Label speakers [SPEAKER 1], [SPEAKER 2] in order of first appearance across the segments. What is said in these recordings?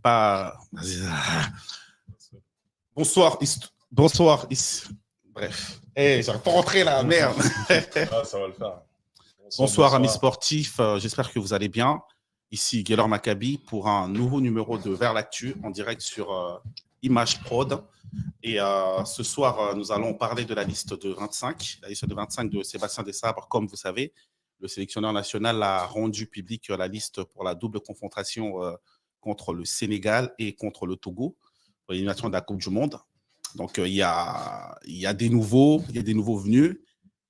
[SPEAKER 1] pas. Bonsoir. Bonsoir. Bref. J'arrive pas rentrer là, merde.
[SPEAKER 2] Ah, ça va le faire.
[SPEAKER 1] Bonsoir, amis sportifs. J'espère que vous allez bien. Ici, Gaylor Maccabi pour un nouveau numéro de Vers l'Actu en direct sur Image Prod. Et ce soir, nous allons parler de la liste de 25, la liste de 25 de Sébastien Desabre. Comme vous savez, le sélectionneur national a rendu public la liste pour la double confrontation contre le Sénégal et contre le Togo pour l'élimination de la Coupe du Monde. Donc, il y a des nouveaux venus.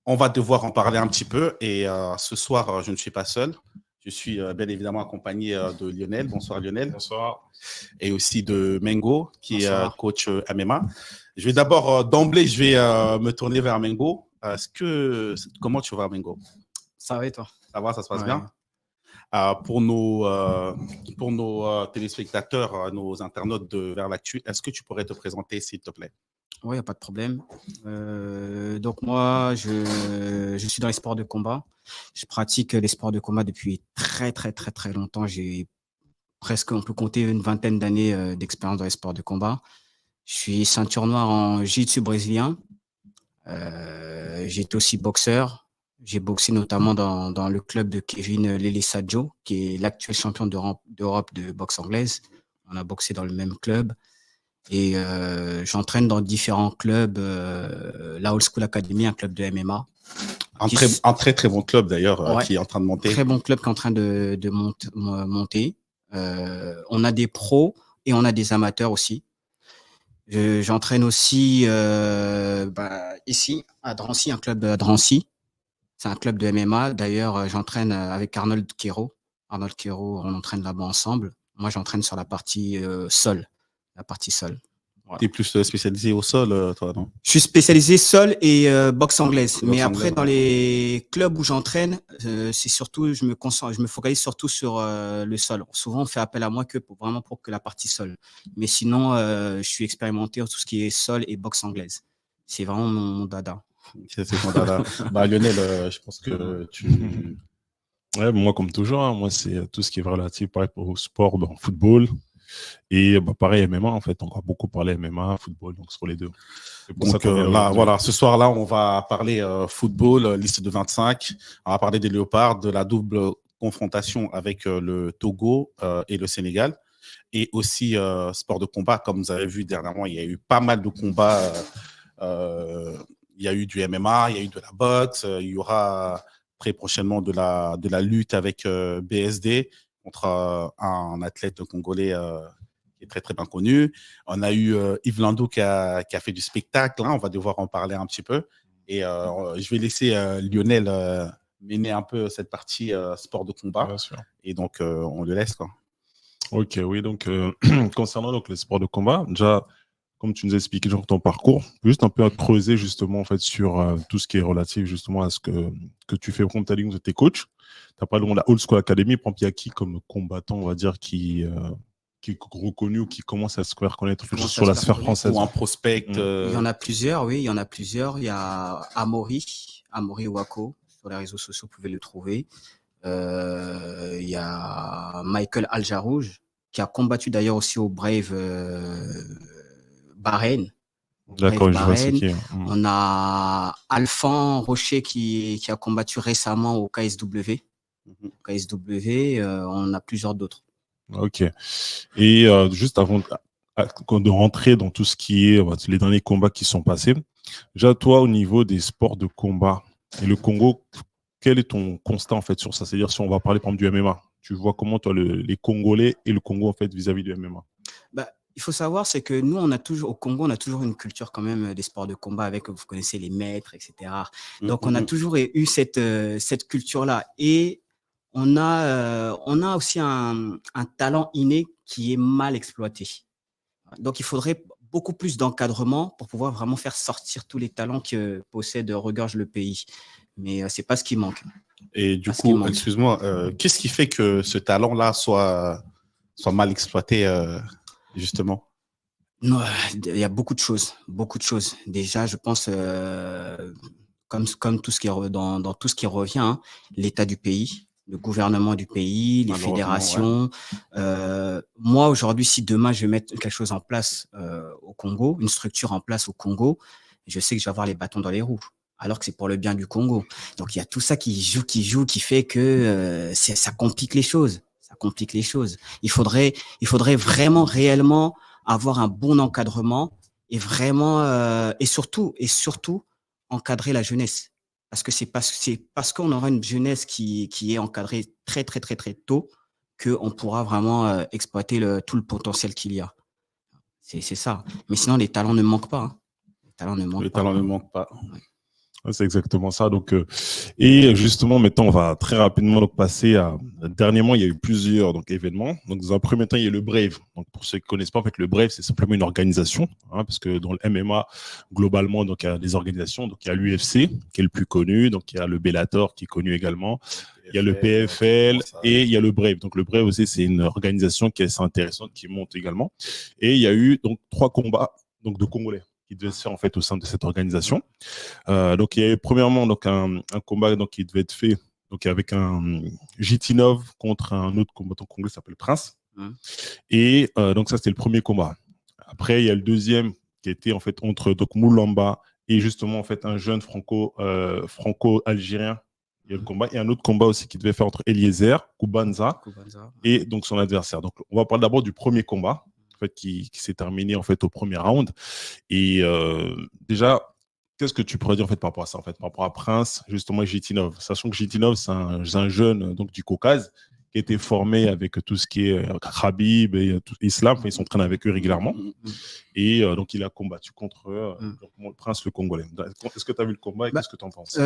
[SPEAKER 1] On va devoir en parler un petit peu. Et ce soir, je ne suis pas seul. Je suis bien évidemment accompagné de Lionel. Bonsoir Lionel.
[SPEAKER 2] Bonsoir.
[SPEAKER 1] Et aussi de Mengo, qui est coach MMA. Je vais d'abord, d'emblée, je vais me tourner vers Mengo. Comment tu vas, Mengo?
[SPEAKER 3] Ça va et toi?
[SPEAKER 1] Ça va, ça se passe bien? Pour nos téléspectateurs, nos internautes de Vers l'Actu, est-ce que tu pourrais te présenter, s'il te plaît?
[SPEAKER 3] Oui, il n'y a pas de problème. Donc moi, je suis dans les sports de combat. Je pratique les sports de combat depuis très longtemps. J'ai presque, on peut compter une vingtaine d'années d'expérience dans les sports de combat. Je suis ceinture noire en jiu-jitsu brésilien. J'ai été aussi boxeur. J'ai boxé notamment dans le club de Kevin Lele Saggio, qui est l'actuel champion d'Europe de boxe anglaise. On a boxé dans le même club. Et j'entraîne dans différents clubs, la Old School Academy, un club de MMA.
[SPEAKER 1] Un très bon club d'ailleurs, qui est en train de monter.
[SPEAKER 3] Très bon club qui est en train de monter. On a des pros et on a des amateurs aussi. J'entraîne aussi ici à Drancy, un club à Drancy. C'est un club de MMA. D'ailleurs, j'entraîne avec Arnold Kero. Arnold Kero, on entraîne là-bas ensemble. Moi, j'entraîne sur la partie sol. La partie sol.
[SPEAKER 1] Voilà. Tu es plus spécialisé au sol, toi, non?
[SPEAKER 3] Je suis spécialisé sol et boxe anglaise. Mais après, dans les clubs où j'entraîne, c'est surtout, je me focalise surtout sur le sol. Souvent, on fait appel à moi vraiment pour que la partie sol. Mais sinon, je suis expérimenté en tout ce qui est sol et boxe anglaise. C'est vraiment mon dada.
[SPEAKER 1] C'est ton dada. Lionel, je pense que tu...
[SPEAKER 2] Ouais, moi, comme toujours, moi, c'est tout ce qui est relatif au sport, football. Et pareil, MMA, en fait, on va beaucoup parler MMA, football, donc sur les deux.
[SPEAKER 1] Donc voilà, ce soir-là, on va parler football, liste de 25. On va parler des Léopards, de la double confrontation avec le Togo et le Sénégal. Et aussi sport de combat, comme vous avez vu dernièrement, il y a eu pas mal de combats. Il y a eu du MMA, il y a eu de la boxe, il y aura très prochainement de la lutte avec BSD contre un athlète congolais qui est très bien connu. On a eu Yves Landau qui a fait du spectacle, hein, on va devoir en parler un petit peu. Et je vais laisser Lionel mener un peu cette partie sport de combat.
[SPEAKER 2] Bien sûr.
[SPEAKER 1] Et donc, on le laisse, quoi.
[SPEAKER 2] Ok, oui, donc concernant les sports de combat, déjà, comme tu nous as expliqué ton parcours, juste un peu à creuser justement en fait sur tout ce qui est relatif justement à ce que tu fais comme tu as dit de tes coachs. Tu as parlé de la Old School Academy, par exemple, il y a qui comme combattant, on va dire, qui est reconnu ou qui commence à se faire connaître sur la sphère française?
[SPEAKER 1] Ou un prospect
[SPEAKER 3] Il y en a plusieurs, oui, il y en a plusieurs. Il y a Amaury Wako, sur les réseaux sociaux, vous pouvez le trouver. Il y a Michael Aljarouge, qui a combattu d'ailleurs aussi au Brave Bahreïn.
[SPEAKER 2] D'accord, je vois c'est qui.
[SPEAKER 3] On a Alphand Rocher qui a combattu récemment au KSW. On a plusieurs d'autres.
[SPEAKER 2] Ok. Et juste avant de rentrer dans tout ce qui est les derniers combats qui sont passés, déjà toi au niveau des sports de combat et le Congo, quel est ton constat en fait sur ça? C'est-à-dire si on va parler par exemple du MMA, tu vois comment toi les Congolais et le Congo en fait vis-à-vis du MMA?
[SPEAKER 3] Il faut savoir, c'est que nous, au Congo, on a toujours une culture quand même des sports de combat avec, vous connaissez les maîtres, etc. Donc, on a toujours eu cette culture-là. Et on a aussi un talent inné qui est mal exploité. Donc, il faudrait beaucoup plus d'encadrement pour pouvoir vraiment faire sortir tous les talents que regorge le pays. Mais c'est pas ce qui manque.
[SPEAKER 1] Et du coup, excuse-moi, qu'est-ce qui fait que ce talent-là soit mal exploité justement?
[SPEAKER 3] Non, il y a beaucoup de choses. Déjà, je pense, comme tout ce qui dans tout ce qui revient, hein, l'état du pays. le gouvernement du pays, les
[SPEAKER 1] Malheureusement,
[SPEAKER 3] fédérations. Moi, aujourd'hui, si demain je vais mettre quelque chose en place au Congo, une structure en place au Congo, je sais que je vais avoir les bâtons dans les roues, alors que c'est pour le bien du Congo. Donc, il y a tout ça qui joue, qui fait que ça complique les choses. Ça complique les choses. Il faudrait vraiment, réellement avoir un bon encadrement et vraiment, et surtout, encadrer la jeunesse. Parce que c'est parce qu'on aura une jeunesse qui est encadrée très, très, très, très tôt qu'on pourra vraiment exploiter tout le potentiel qu'il y a. C'est ça. Mais sinon, les talents ne manquent pas. Hein. Les talents ne manquent
[SPEAKER 1] Les
[SPEAKER 3] pas.
[SPEAKER 1] talents ne manquent pas.
[SPEAKER 3] Ouais.
[SPEAKER 2] Ouais, c'est exactement ça. Donc, et justement, maintenant, on va très rapidement donc, passer à. Dernièrement, il y a eu plusieurs donc, événements. Donc, dans un premier temps, il y a le Brave. Donc, pour ceux qui ne connaissent pas, en fait, le Brave, c'est simplement une organisation. Hein, parce que dans le MMA, globalement, donc, il y a des organisations. Donc, il y a l'UFC, qui est le plus connu. Donc, il y a le Bellator, qui est connu également. Il y a le PFL et il y a le Brave. Donc, le Brave aussi, c'est une organisation qui est assez intéressante, qui monte également. Et il y a eu donc 3 combats donc, de Congolais qui devaient se faire en fait au sein de cette organisation. Donc il y avait premièrement donc un combat donc qui devait être fait donc avec un Jitinov contre un autre combattant congolais qui s'appelle Prince. Et donc ça c'était le premier combat. Après il y a le deuxième qui était en fait entre donc Moulamba et justement en fait un jeune franco-algérien. Il y a le combat et un autre combat aussi qui devait faire entre Eliezer Kubanza et donc son adversaire. Donc on va parler d'abord du premier combat en fait qui s'est terminé en fait au premier round. Et déjà, qu'est-ce que tu pourrais dire en fait par rapport à ça, en fait, par rapport à Prince, justement, et Jitinov, sachant que Jitinov, c'est un jeune donc, du Caucase qui a été formé avec tout ce qui est Khabib et tout l'islam, enfin, ils s'entraînent avec eux régulièrement. Et donc, il a combattu contre le Prince, le Congolais. Est-ce que tu as vu le combat et qu'est-ce que tu en penses?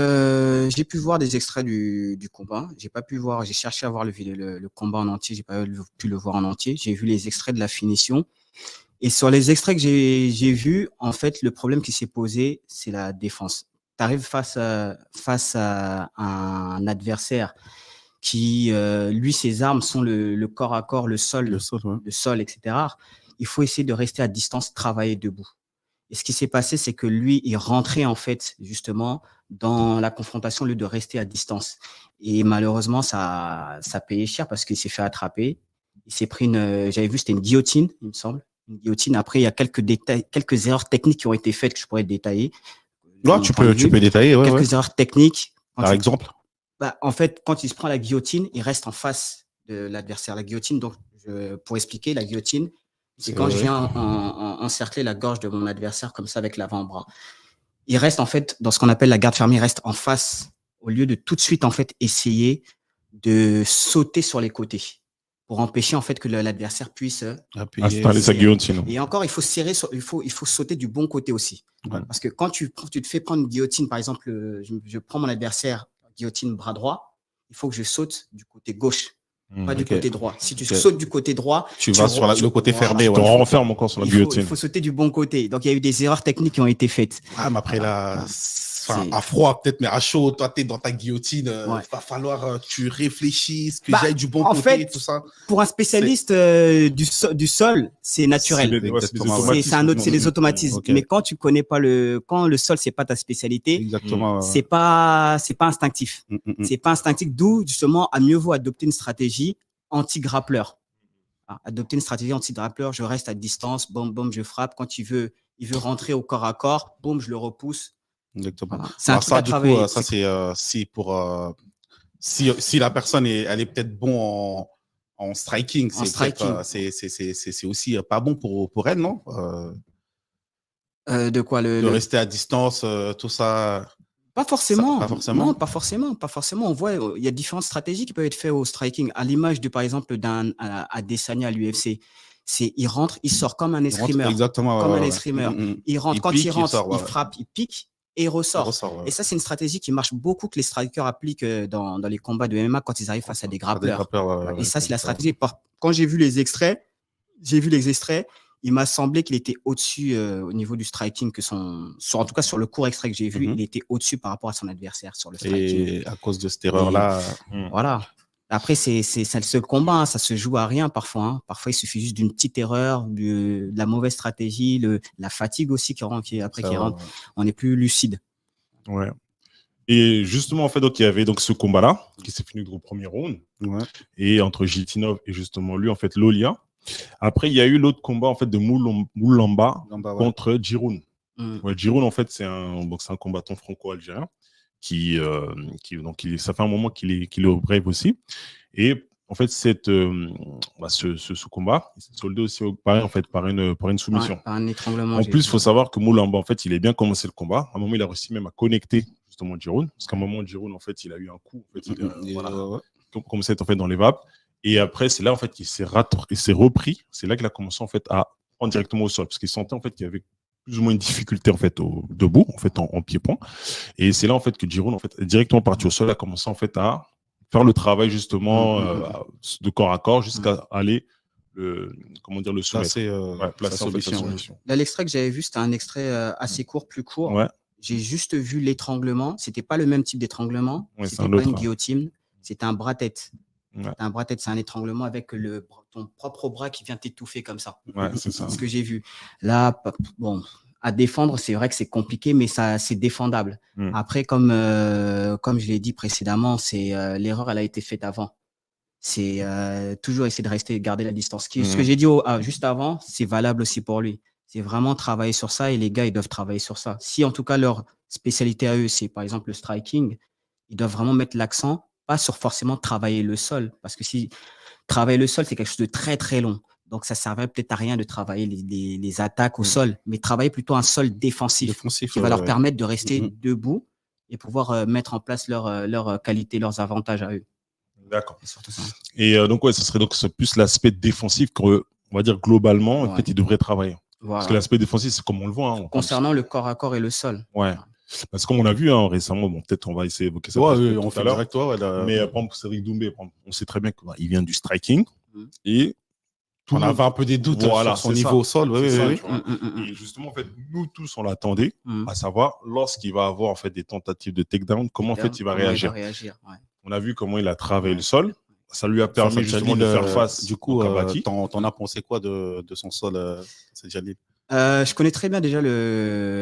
[SPEAKER 3] J'ai pu voir des extraits du combat. J'ai pas pu voir, j'ai cherché à voir le combat en entier, j'ai pas pu le voir en entier. J'ai vu les extraits de la finition. Et sur les extraits que j'ai vus, en fait, le problème qui s'est posé, c'est la défense. Tu arrives face à un adversaire qui, lui, ses armes sont le corps à corps, le sol, etc. Il faut essayer de rester à distance, travailler debout. Et ce qui s'est passé, c'est que lui, il rentrait en fait justement dans la confrontation au lieu de rester à distance. Et malheureusement, ça payait cher parce qu'il s'est fait attraper. Il s'est pris j'avais vu, c'était une guillotine, il me semble. Une guillotine. Après, il y a quelques erreurs techniques qui ont été faites que je pourrais détailler.
[SPEAKER 1] Ouais, tu peux détailler. Ouais,
[SPEAKER 3] quelques erreurs techniques.
[SPEAKER 1] Par exemple.
[SPEAKER 3] En fait, quand il se prend la guillotine, il reste en face de l'adversaire. La guillotine, donc, pour expliquer, la guillotine, c'est quand je viens encercler la gorge de mon adversaire comme ça avec l'avant-bras. Il reste en fait dans ce qu'on appelle la garde fermée, il reste en face au lieu de tout de suite en fait essayer de sauter sur les côtés pour empêcher en fait que l'adversaire puisse
[SPEAKER 2] installer sa guillotine.
[SPEAKER 3] Et encore, il faut serrer, il faut sauter du bon côté aussi. Ouais. Parce que quand tu te fais prendre une guillotine, par exemple, je prends mon adversaire, guillotine bras droit, il faut que je saute du côté gauche, pas du côté droit. Si tu sautes du côté droit,
[SPEAKER 1] tu vas sur le côté fermé.
[SPEAKER 2] Tu renfermes encore sur la guillotine.
[SPEAKER 3] Il faut sauter du bon côté. Donc, il y a eu des erreurs techniques qui ont été faites.
[SPEAKER 1] Ah, mais après, là, à froid peut-être, mais à chaud, toi, tu es dans ta guillotine. Va falloir que tu réfléchisses, que j'aille du bon côté, fait, tout ça.
[SPEAKER 3] Pour un spécialiste du sol, c'est naturel. C'est des automatismes. Okay. Mais quand tu connais pas quand le sol, c'est pas ta spécialité, c'est pas instinctif. C'est pas instinctif, d'où, justement, à mieux vaut adopter une stratégie anti-grappleur. Adopter une stratégie anti-grappleur, je reste à distance, boum, je frappe. Quand il veut rentrer au corps à corps, boum, je le repousse.
[SPEAKER 1] Exactement. Voilà. C'est un truc à travailler. Ça, si la personne elle est peut-être bon en striking, c'est aussi pas bon pour elle, non?
[SPEAKER 3] De quoi
[SPEAKER 1] de rester à distance, tout ça.
[SPEAKER 3] Pas forcément. Non, pas forcément. On voit, il y a différentes stratégies qui peuvent être faites au striking. À l'image de, par exemple, d'un Adesanya à l'UFC. Il rentre, il sort comme un escrimeur.
[SPEAKER 1] Exactement.
[SPEAKER 3] Comme un escrimeur. Il rentre, quand il rentre, il frappe, il pique. Et il ressort. Et ça, c'est une stratégie qui marche beaucoup, que les strikers appliquent dans les combats de MMA quand ils arrivent face à des grappleurs. Et ça, c'est la stratégie. Quand j'ai vu les extraits, il m'a semblé qu'il était au-dessus au niveau du striking, en tout cas sur le court extrait que j'ai vu, il était au-dessus par rapport à son adversaire sur le striking.
[SPEAKER 1] Et à cause de cette erreur-là.
[SPEAKER 3] Voilà. Après, c'est le combat, hein, ça se joue à rien parfois. Hein. Parfois, il suffit juste d'une petite erreur, de la mauvaise stratégie, la fatigue aussi qui rentre. On est plus lucide.
[SPEAKER 2] Ouais. Et justement, en fait, donc, il y avait donc ce combat-là qui s'est fini au premier round.
[SPEAKER 1] Ouais.
[SPEAKER 2] Et entre Giltinov et justement lui, en fait, Lolia. Après, il y a eu l'autre combat, en fait, de Moulamba contre Giroun. Ouais, Giroun, en fait, c'est un combattant franco-algérien ça fait un moment qu'il est au Brave aussi. Et en fait, ce combat, il s'est soldé aussi pareil, en fait, par une soumission.
[SPEAKER 3] Par un étranglement.
[SPEAKER 2] En plus, il faut savoir que Moulamba, en fait, il a bien commencé le combat. À un moment, il a réussi même à connecter justement Giroun. Parce qu'à un moment, Giroun, en fait, il a eu un coup. En fait, comme c'est en fait dans les vapes. Et après, c'est là, en fait, qu'il s'est repris. C'est là qu'il a commencé, en fait, à prendre directement au sol. Parce qu'il sentait, en fait, qu'il y avait plus ou moins une difficulté, en fait, debout, en fait, en pied-point. Et c'est là, en fait, que Giroun, en fait, est directement parti au sol, a commencé, en fait, à faire le travail, justement, de corps à corps, jusqu'à aller le soumettre. Placer en fait, sa soumission.
[SPEAKER 3] Là, l'extrait que j'avais vu, c'était un extrait assez court, plus court.
[SPEAKER 2] Ouais.
[SPEAKER 3] J'ai juste vu l'étranglement. C'était pas le même type d'étranglement.
[SPEAKER 2] Ouais,
[SPEAKER 3] c'était pas une guillotine. C'était un bras-tête.
[SPEAKER 2] Ouais.
[SPEAKER 3] Un bras-tête, c'est un étranglement avec ton propre bras qui vient t'étouffer comme ça.
[SPEAKER 2] Ouais, c'est ça.
[SPEAKER 3] C'est ce que j'ai vu. Là, bon, à défendre, c'est vrai que c'est compliqué, mais c'est défendable. Après, comme je l'ai dit précédemment, l'erreur, elle a été faite avant. C'est toujours essayer de garder la distance. Ce que j'ai dit juste avant, c'est valable aussi pour lui. C'est vraiment travailler sur ça et les gars, ils doivent travailler sur ça. Si en tout cas leur spécialité à eux, c'est par exemple le striking, ils doivent vraiment mettre l'accent, pas sur forcément travailler le sol, parce que si travailler le sol, c'est quelque chose de très très long. Donc ça servait peut-être à rien de travailler les attaques au sol, mais travailler plutôt un sol défensif qui va leur permettre de rester debout et pouvoir mettre en place leurs qualités, leurs avantages à eux.
[SPEAKER 2] D'accord. Et donc, ouais, c'est plus l'aspect défensif qu'on va dire globalement, en fait, ils devraient travailler. Voilà. Parce que l'aspect défensif, c'est comme on le voit. Hein,
[SPEAKER 3] concernant le corps à corps et le sol.
[SPEAKER 2] Ouais. Parce que comme on a vu récemment, peut-être on va essayer d'évoquer ça.
[SPEAKER 1] On fait direct,
[SPEAKER 2] mais par exemple, Cédric Doumbé, on sait très bien qu'il vient du striking. Et
[SPEAKER 1] on avait un peu des doutes sur son niveau au sol.
[SPEAKER 2] Et justement, en fait, nous tous, on l'attendait, à savoir, lorsqu'il va avoir en fait, des tentatives de takedown, comment en fait, il va réagir. On a vu comment il a travaillé le sol. Ça lui a permis justement de faire face.
[SPEAKER 1] Du coup, t'en as pensé quoi de son sol, c'est Jalil?
[SPEAKER 3] Je connais très bien déjà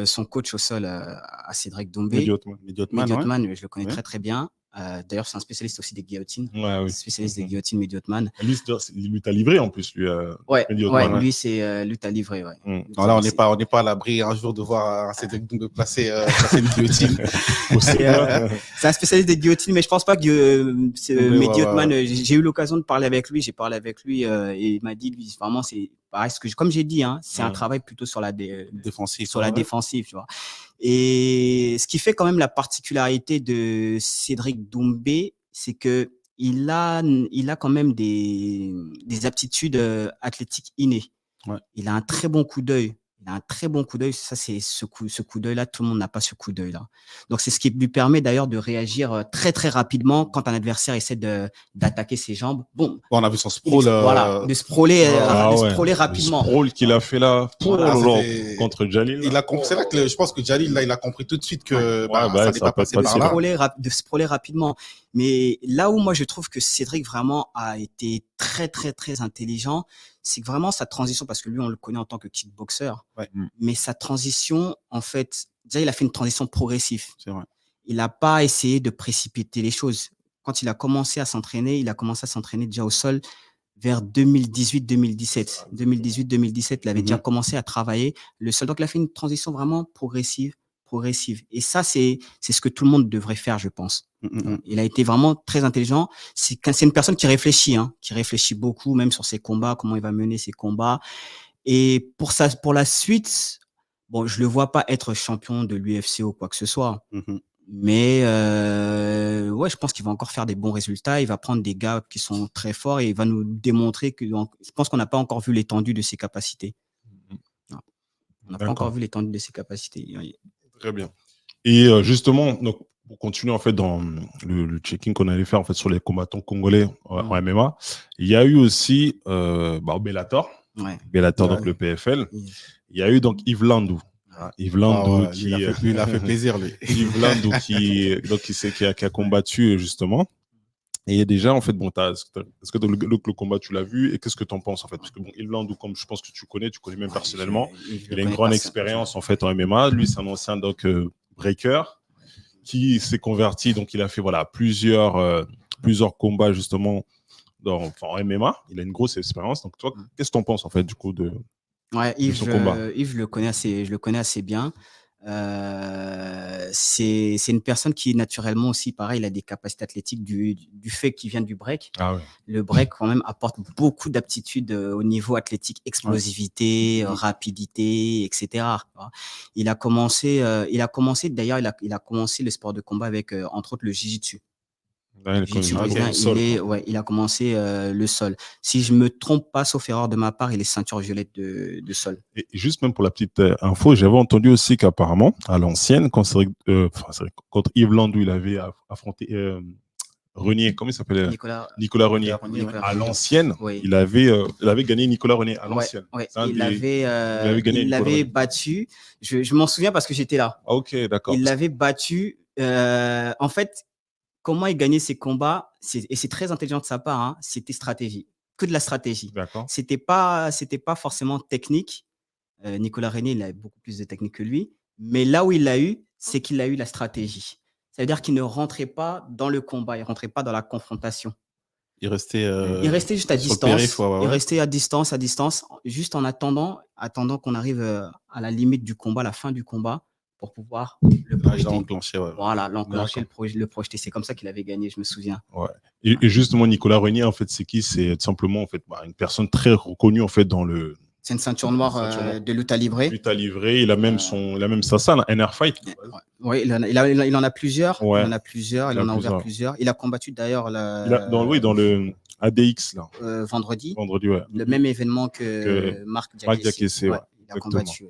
[SPEAKER 3] son coach au sol à Cédric Doumbé.
[SPEAKER 1] Mediotman,
[SPEAKER 3] je le connais très très bien. D'ailleurs, c'est un spécialiste aussi des guillotines.
[SPEAKER 2] Ouais,
[SPEAKER 3] spécialiste des guillotines, Mediotman.
[SPEAKER 2] Lui t'a livré en plus, lui.
[SPEAKER 3] Lui, lui t'a livré. Ouais.
[SPEAKER 1] Là, on n'est pas à l'abri un jour de voir un Cédric Doumbé placer une guillotine.
[SPEAKER 3] C'est un spécialiste des guillotines, mais je pense pas que Mediotman. J'ai eu l'occasion de parler avec lui. J'ai parlé avec lui et il m'a dit, lui, vraiment, c'est pareil. Comme j'ai dit, c'est un travail plutôt sur la défensive. Sur la défensive, tu vois. Et ce qui fait quand même la particularité de Cédric Doumbé, c'est que il a quand même des aptitudes athlétiques innées.
[SPEAKER 1] Ouais.
[SPEAKER 3] Il a un très bon coup d'œil. Ça, c'est ce coup d'œil-là. Tout le monde n'a pas ce coup d'œil-là. Donc, c'est ce qui lui permet d'ailleurs de réagir très, très rapidement quand un adversaire essaie d'attaquer ses jambes. Bon.
[SPEAKER 1] On a vu son sprawl.
[SPEAKER 3] De sprawler rapidement.
[SPEAKER 2] Le sprawl qu'il a fait là contre Jalil.
[SPEAKER 1] C'est là que je pense que Jalil, là, il a compris tout de suite que ça n'est pas passé par là.
[SPEAKER 3] De sprawler rapidement. Mais là où moi, je trouve que Cédric vraiment a été très, très, très intelligent, c'est que vraiment sa transition, parce que lui, on le connaît en tant que kickboxer, mais sa transition, en fait, déjà, il a fait une transition progressive.
[SPEAKER 1] C'est vrai.
[SPEAKER 3] Il n'a pas essayé de précipiter les choses. Quand il a commencé à s'entraîner, déjà au sol vers 2018-2017. 2018-2017, il avait déjà commencé à travailler le sol. Donc, il a fait une transition vraiment progressive. Et ça, c'est ce que tout le monde devrait faire, je pense. Il a été vraiment très intelligent. C'est une personne qui réfléchit beaucoup, même sur ses combats, comment il va mener ses combats. Et pour la suite, bon, je le vois pas être champion de l'UFC ou quoi que ce soit. Mais je pense qu'il va encore faire des bons résultats. Il va prendre des gars qui sont très forts et il va nous démontrer que je pense qu'on n'a pas encore vu l'étendue de ses capacités. On n'a pas encore vu l'étendue de ses capacités.
[SPEAKER 2] Très bien. Et justement, donc, pour continuer en fait dans le checking qu'on allait faire en fait sur les combattants congolais en MMA, il y a eu aussi Bellator, donc le PFL. Il y a eu donc Yves Landou. Yves Landou
[SPEAKER 1] il a fait plaisir lui.
[SPEAKER 2] Yves Landou qui a combattu justement. Et déjà, en fait, est-ce que le combat, tu l'as vu et qu'est-ce que tu en penses, en fait? Parce que Yves Landou, comme je pense que tu connais même personnellement, il a une grande expérience, en fait, en MMA. Lui, c'est un ancien breaker. qui s'est converti, donc il a fait voilà, plusieurs combats justement en MMA. Il a une grosse expérience. Donc toi, qu'est-ce que tu en penses en fait du coup de
[SPEAKER 3] Yves,
[SPEAKER 2] son combat?
[SPEAKER 3] Yves, je le connais assez bien. C'est une personne qui naturellement aussi, pareil, il a des capacités athlétiques du fait qu'il vient du break.
[SPEAKER 2] Ah ouais.
[SPEAKER 3] Le break quand même apporte beaucoup d'aptitudes au niveau athlétique, explosivité, rapidité, etc. Il a commencé d'ailleurs, il a commencé le sport de combat avec entre autres le jiu-jitsu. Jiu-jitsu brésilien, il a commencé le sol. Si je me trompe pas, sauf erreur de ma part, il est ceinture violette de sol.
[SPEAKER 2] Et juste même pour la petite info, j'avais entendu aussi qu'apparemment, à l'ancienne, contre Yves Landou, il avait affronté Renier, comment il s'appelait? Nicolas Renier. À l'ancienne, il avait gagné Nicolas Renier à l'ancienne.
[SPEAKER 3] Il l'avait battu. Je m'en souviens parce que j'étais là.
[SPEAKER 2] Ah, ok, d'accord.
[SPEAKER 3] Il l'avait battu. En fait, comment il gagnait ses combats, et c'est très intelligent de sa part, hein, c'était stratégie, que de la stratégie. C'était pas forcément technique. Nicolas Renier, il avait beaucoup plus de technique que lui, mais là où il l'a eu, c'est qu'il a eu la stratégie. Ça veut dire qu'il ne rentrait pas dans le combat, il ne rentrait pas dans la confrontation.
[SPEAKER 1] Il restait
[SPEAKER 3] juste à distance. Il restait à distance, juste en attendant qu'on arrive à la limite du combat, à la fin du combat, pour pouvoir le projeter. Voilà, l'enclencher, le projeter. C'est comme ça qu'il avait gagné, je me souviens.
[SPEAKER 2] Ouais. Et justement, Nicolas Renier, en fait, c'est qui? C'est tout simplement en fait, une personne très reconnue en fait dans le.
[SPEAKER 3] C'est une ceinture noire de lutte à livrer.
[SPEAKER 2] Il a même sa salle, un Air Fight.
[SPEAKER 3] Oui, il en a plusieurs. Il en a ouvert plusieurs. Il a combattu d'ailleurs
[SPEAKER 2] dans le ADX là.
[SPEAKER 3] Vendredi.
[SPEAKER 2] Ouais.
[SPEAKER 3] Le même événement que Marc Diakhaté.
[SPEAKER 2] Ouais,
[SPEAKER 3] il a combattu.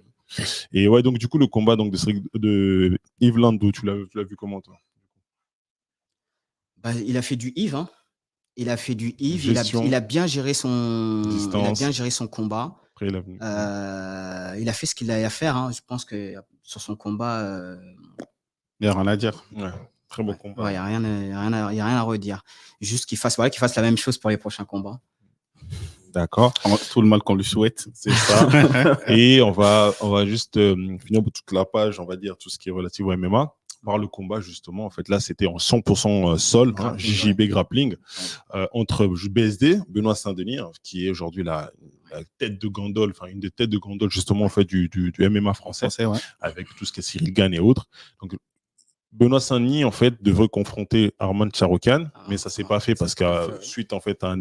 [SPEAKER 2] Et ouais, donc du coup, le combat donc, de Yves Landou, tu l'as vu comment toi?
[SPEAKER 3] Il a fait du Yves. Hein. Il a fait du Yves. Il a bien géré son combat.
[SPEAKER 2] Après,
[SPEAKER 3] il a fait ce qu'il a à faire. Hein. Je pense que sur son combat,
[SPEAKER 1] il n'y a rien à dire.
[SPEAKER 2] Ouais. Très beau combat.
[SPEAKER 3] Il n'y a rien à redire. Juste qu'il fasse la même chose pour les prochains combats.
[SPEAKER 2] D'accord.
[SPEAKER 1] Tout le mal qu'on lui souhaite.
[SPEAKER 2] C'est ça. Et on va juste finir pour toute la page, on va dire, tout ce qui est relatif au MMA. Par le combat, justement, en fait, là, c'était en 100% sol, JJB grappling, entre BSD, Benoît Saint-Denis, qui est aujourd'hui la tête de gondole, enfin, une des têtes de gondole, justement, en fait, du MMA français, avec tout ce qui est Cyril Gane et autres. Donc, Benoît Saint-Denis, en fait, devrait confronter Arman Tsarukyan, mais ça s'est pas fait parce que suite, en fait, à un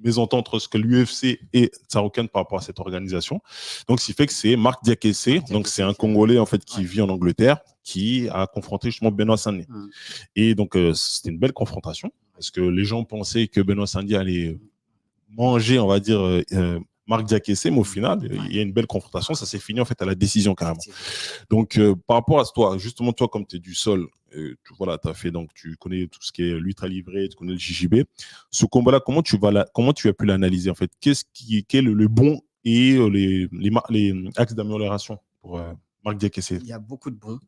[SPEAKER 2] mésentente entre ce que l'UFC et Tsarukyan par rapport à cette organisation. Donc, ce qui fait que c'est Marc Diakhaté, donc c'est un Congolais, en fait, qui vit en Angleterre, qui a confronté justement Benoît Saint-Denis. Et donc, c'était une belle confrontation parce que les gens pensaient que Benoît Saint-Denis allait manger, on va dire, Marc Diakhaté, mais au final, il y a une belle confrontation. Ça s'est fini en fait à la décision carrément. Donc, par rapport à toi, justement, toi, comme tu es du sol, t'as fait, donc tu connais tout ce qui est lutte à livrer, tu connais le JJB. Ce combat-là, comment tu as pu l'analyser en fait? Quel est le bon et les axes d'amélioration pour Marc Diakhaté?
[SPEAKER 3] Il y a beaucoup de bons.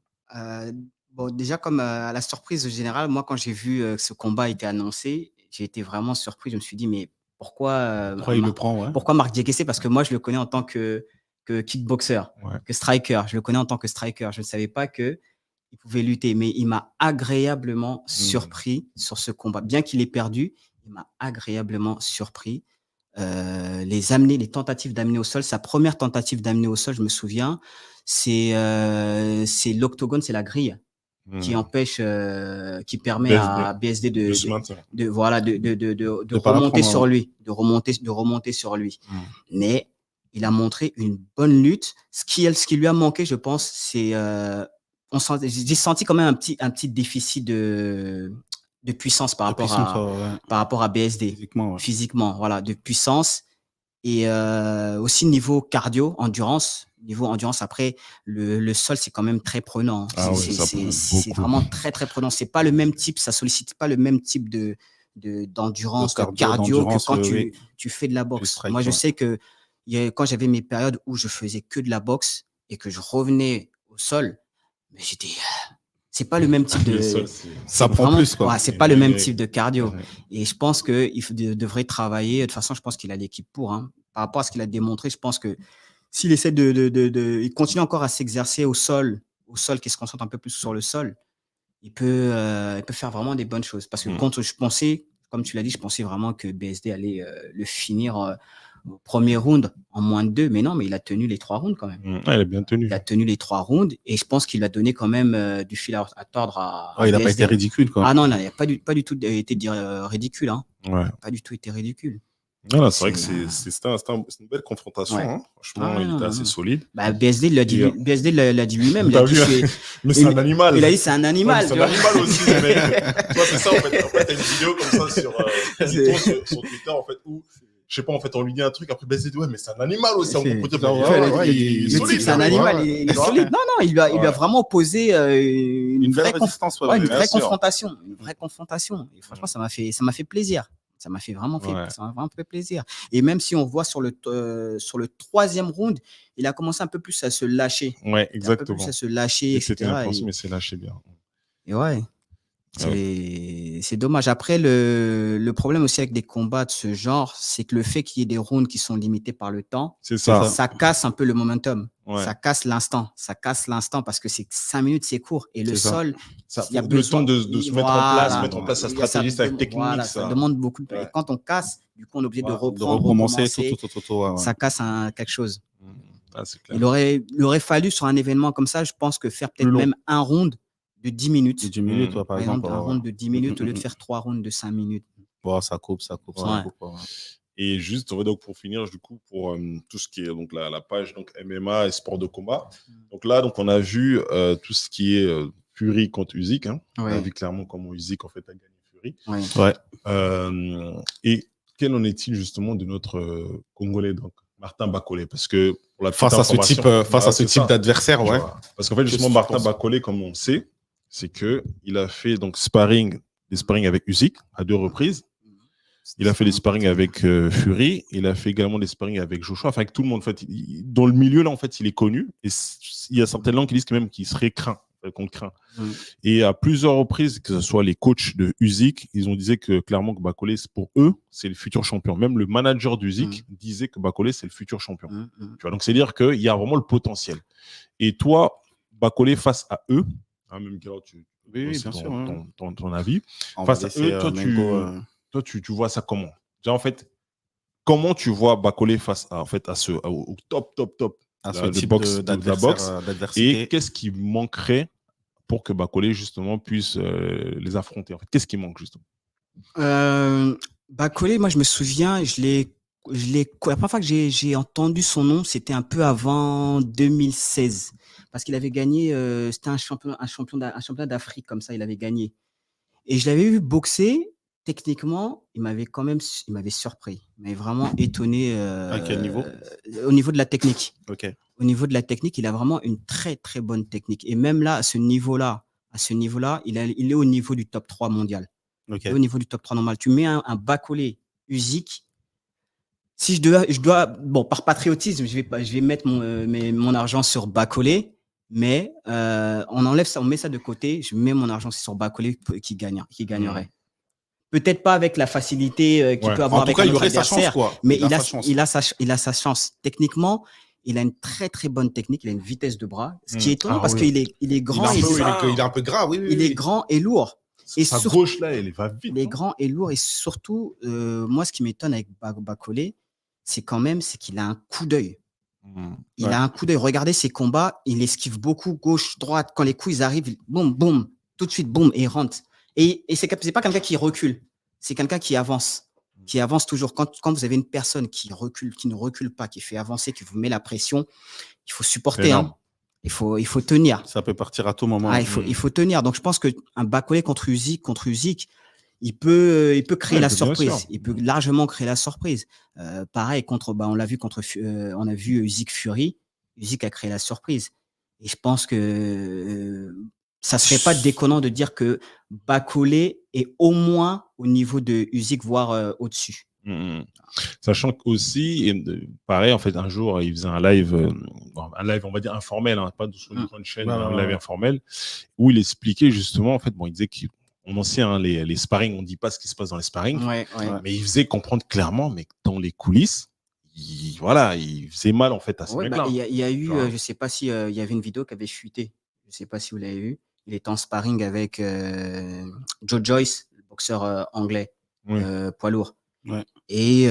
[SPEAKER 3] Déjà, comme à la surprise générale, moi, quand j'ai vu que ce combat a été annoncé, j'ai été vraiment surpris. Je me suis dit, mais pourquoi
[SPEAKER 1] il le prend,
[SPEAKER 3] pourquoi Marc Diakhaté? Parce que moi, je le connais en tant que kickboxer, que striker. Je le connais en tant que striker. Je ne savais pas qu'il pouvait lutter, mais il m'a agréablement surpris sur ce combat. Bien qu'il ait perdu, il m'a agréablement surpris. Les tentatives d'amener au sol, sa première tentative d'amener au sol, je me souviens, c'est l'octogone, c'est la grille qui empêche, qui permet à BSD de remonter sur lui, de remonter sur lui. Mais il a montré une bonne lutte. Ce qui lui a manqué, je pense, c'est j'ai senti quand même un petit déficit de puissance par rapport à BSD. Physiquement, voilà, de puissance. Et aussi niveau cardio, endurance. Niveau endurance, après, le sol, c'est quand même très prenant. C'est vraiment très, très prenant. C'est pas le même type, ça sollicite pas le même type d'endurance, de cardio que quand tu fais de la boxe. Moi, je sais que quand j'avais mes périodes où je faisais que de la boxe et que je revenais au sol, mais j'étais... C'est pas le même type de...
[SPEAKER 1] Ça prend plus, quoi.
[SPEAKER 3] Ouais, c'est pas le même type de cardio. Et je pense qu'il devrait travailler. De toute façon, je pense qu'il a l'équipe pour. Hein. Par rapport à ce qu'il a démontré, je pense que s'il essaie il continue encore à s'exercer au sol, qu'il se concentre un peu plus sur le sol, il peut faire vraiment des bonnes choses. Parce que quand je pensais, comme tu l'as dit, je pensais vraiment que BSD allait le finir au premier round en moins de 2. Mais non, mais il a tenu les 3 rounds quand même.
[SPEAKER 2] Il a bien tenu.
[SPEAKER 3] Il a tenu les 3 rounds et je pense qu'il a donné quand même du fil à tordre à
[SPEAKER 1] il n'a pas
[SPEAKER 3] BSD.
[SPEAKER 1] été ridicule, quoi.
[SPEAKER 3] Ah non, il n'a pas du tout été ridicule. Hein.
[SPEAKER 2] Ouais.
[SPEAKER 3] Pas du tout été ridicule.
[SPEAKER 2] Non, c'est vrai que c'est une belle confrontation.
[SPEAKER 3] Ouais.
[SPEAKER 2] Hein. Franchement, il était assez solide.
[SPEAKER 3] BSD l'a dit lui-même. Il a dit,
[SPEAKER 2] mais c'est un animal.
[SPEAKER 3] Il a dit c'est un animal.
[SPEAKER 2] Ouais, c'est un animal aussi, le mec. Toi, c'est ça, en fait. En fait, t'as une vidéo comme ça sur Twitter, en fait, où, je sais pas, en fait, on lui dit un truc, après BSD dit, ouais, mais c'est un animal aussi.
[SPEAKER 3] Il est solide, c'est un animal. Il est solide. Non, il lui a vraiment opposé une vraie confrontation. Une vraie confrontation. Et franchement, ça m'a fait plaisir. Ça m'a vraiment fait plaisir. Et même si on voit sur le 3e round, il a commencé un peu plus à se lâcher.
[SPEAKER 2] Ouais, exactement.
[SPEAKER 3] Un peu plus à se lâcher, etc.
[SPEAKER 2] C'était intense, mais c'est lâché bien.
[SPEAKER 3] Et ouais. C'est dommage. Après, le problème aussi avec des combats de ce genre, c'est que le fait qu'il y ait des rounds qui sont limités par le temps, ça casse un peu le momentum. Ouais. Ça casse l'instant. Parce que 5 minutes, c'est court. Et le sol,
[SPEAKER 2] il y a le temps de se mettre en place sa stratégie, sa technique.
[SPEAKER 3] Voilà, ça demande beaucoup. Et quand on casse, du coup, on est obligé de
[SPEAKER 1] recommencer.
[SPEAKER 3] Ça casse quelque chose.
[SPEAKER 2] C'est clair.
[SPEAKER 3] Il aurait fallu, sur un événement comme ça, je pense que faire peut-être même un round de 10 minutes.
[SPEAKER 1] 10 minutes, par exemple.
[SPEAKER 3] Un round de 10 minutes au lieu de faire 3 rounds de 5 minutes.
[SPEAKER 1] Bon, ça coupe.
[SPEAKER 2] Et juste, donc, pour finir, du coup, pour tout ce qui est donc, la page donc, MMA et sport de combat. Donc là, donc, on a vu tout ce qui est Fury contre Usyk. Hein. On a vu clairement comment Usyk en fait, a gagné Fury. Et quel en est-il justement de notre Congolais, donc Martin Bacolé? Parce que pour la
[SPEAKER 1] face à ce type d'adversaire, ouais.
[SPEAKER 2] Parce qu'en fait, justement, Martin Bacolé, comme on sait, c'est qu'il a fait donc des sparring avec Usyk à 2 reprises. Il a fait des sparring avec Fury. Il a fait également des sparring avec Joshua. Enfin, avec tout le monde. En fait, dans le milieu, là, en fait, il est connu. Et il y a certaines langues qui disent même qu'il serait qu'on craint. Et à plusieurs reprises, que ce soit les coachs de Usyk, ils ont dit que clairement que Bacolé, pour eux, c'est le futur champion. Même le manager d'Usyk disait que Bacolé, c'est le futur champion. Tu vois, donc, c'est-à-dire qu'il y a vraiment le potentiel. Et toi, Bacolé, face à eux, même Garo,
[SPEAKER 1] bien sûr,
[SPEAKER 2] ton avis, face à eux, toi, tu vois ça comment? Déjà, en fait, comment tu vois Bacolé face au top
[SPEAKER 1] à ce type
[SPEAKER 2] de la boxe, et qu'est-ce qui manquerait pour que Bacolé justement puisse les affronter? En fait, qu'est-ce qui manque justement?
[SPEAKER 3] Bacolé, moi je me souviens, la première fois que j'ai entendu son nom, c'était un peu avant 2016, parce qu'il avait gagné, c'était un championnat d'Afrique comme ça, il avait gagné. Et je l'avais vu boxer. Techniquement, il m'avait surpris. Il m'avait vraiment étonné.
[SPEAKER 1] À quel niveau?
[SPEAKER 3] Au niveau de la technique.
[SPEAKER 1] Ok.
[SPEAKER 3] Au niveau de la technique, il a vraiment une très, très bonne technique. Et même là, à ce niveau-là, il est au niveau du top 3 mondial.
[SPEAKER 1] Okay.
[SPEAKER 3] Il est au niveau du top 3 normal. Tu mets un Bacolé Usyk. Si je dois, bon, par patriotisme, je vais mettre mon argent sur Bacolé. Mais on met ça de côté. Je mets mon argent sur Bacolé qui gagnerait. Peut-être pas avec la facilité qu'il peut avoir avec un autre adversaire, mais il a sa chance. Techniquement, il a une très très bonne technique, il a une vitesse de bras, ce qui est étonnant parce qu'il est grand.
[SPEAKER 1] Il est un peu gras, oui.
[SPEAKER 3] Il est grand et lourd.
[SPEAKER 2] Et sa gauche là, elle va vite.
[SPEAKER 3] Il est grand et lourd, et surtout, moi, ce qui m'étonne avec Bacolé, c'est qu'il a un coup d'œil. Il a un coup d'œil. Regardez ses combats, il esquive beaucoup gauche, droite. Quand les coups ils arrivent, boum, boum, tout de suite, boum, et il rentre. Et c'est pas quelqu'un qui recule, c'est quelqu'un qui avance toujours. Quand vous avez une personne qui ne recule pas, qui fait avancer, qui vous met la pression, il faut supporter. Hein. Il faut tenir.
[SPEAKER 1] Ça peut partir à tout moment.
[SPEAKER 3] Il faut tenir. Donc je pense qu'un Bacolé contre Usyk, il peut créer la surprise. Il peut largement créer la surprise. Pareil on a vu Usyk Fury. Usyk a créé la surprise. Et je pense que ça serait pas déconnant de dire que Bacolé est au moins au niveau de Usyk, voire au-dessus.
[SPEAKER 2] Sachant qu'aussi, pareil, en fait, un jour, il faisait un live, on va dire informel, hein, pas sur une grande chaîne, un live informel, où il expliquait justement, en fait, il disait qu'on en sait, hein, les sparring, on ne dit pas ce qui se passe dans les sparring, mais il faisait comprendre clairement, mais dans les coulisses, il faisait mal, en fait, à ce mec-là.
[SPEAKER 3] Il y a eu, je ne sais pas si il y avait une vidéo qui avait fuité, je ne sais pas si vous l'avez vu. il était en sparring avec Joe Joyce, le boxeur anglais,
[SPEAKER 2] Oui.
[SPEAKER 3] poids lourd.
[SPEAKER 1] Ouais.
[SPEAKER 3] Et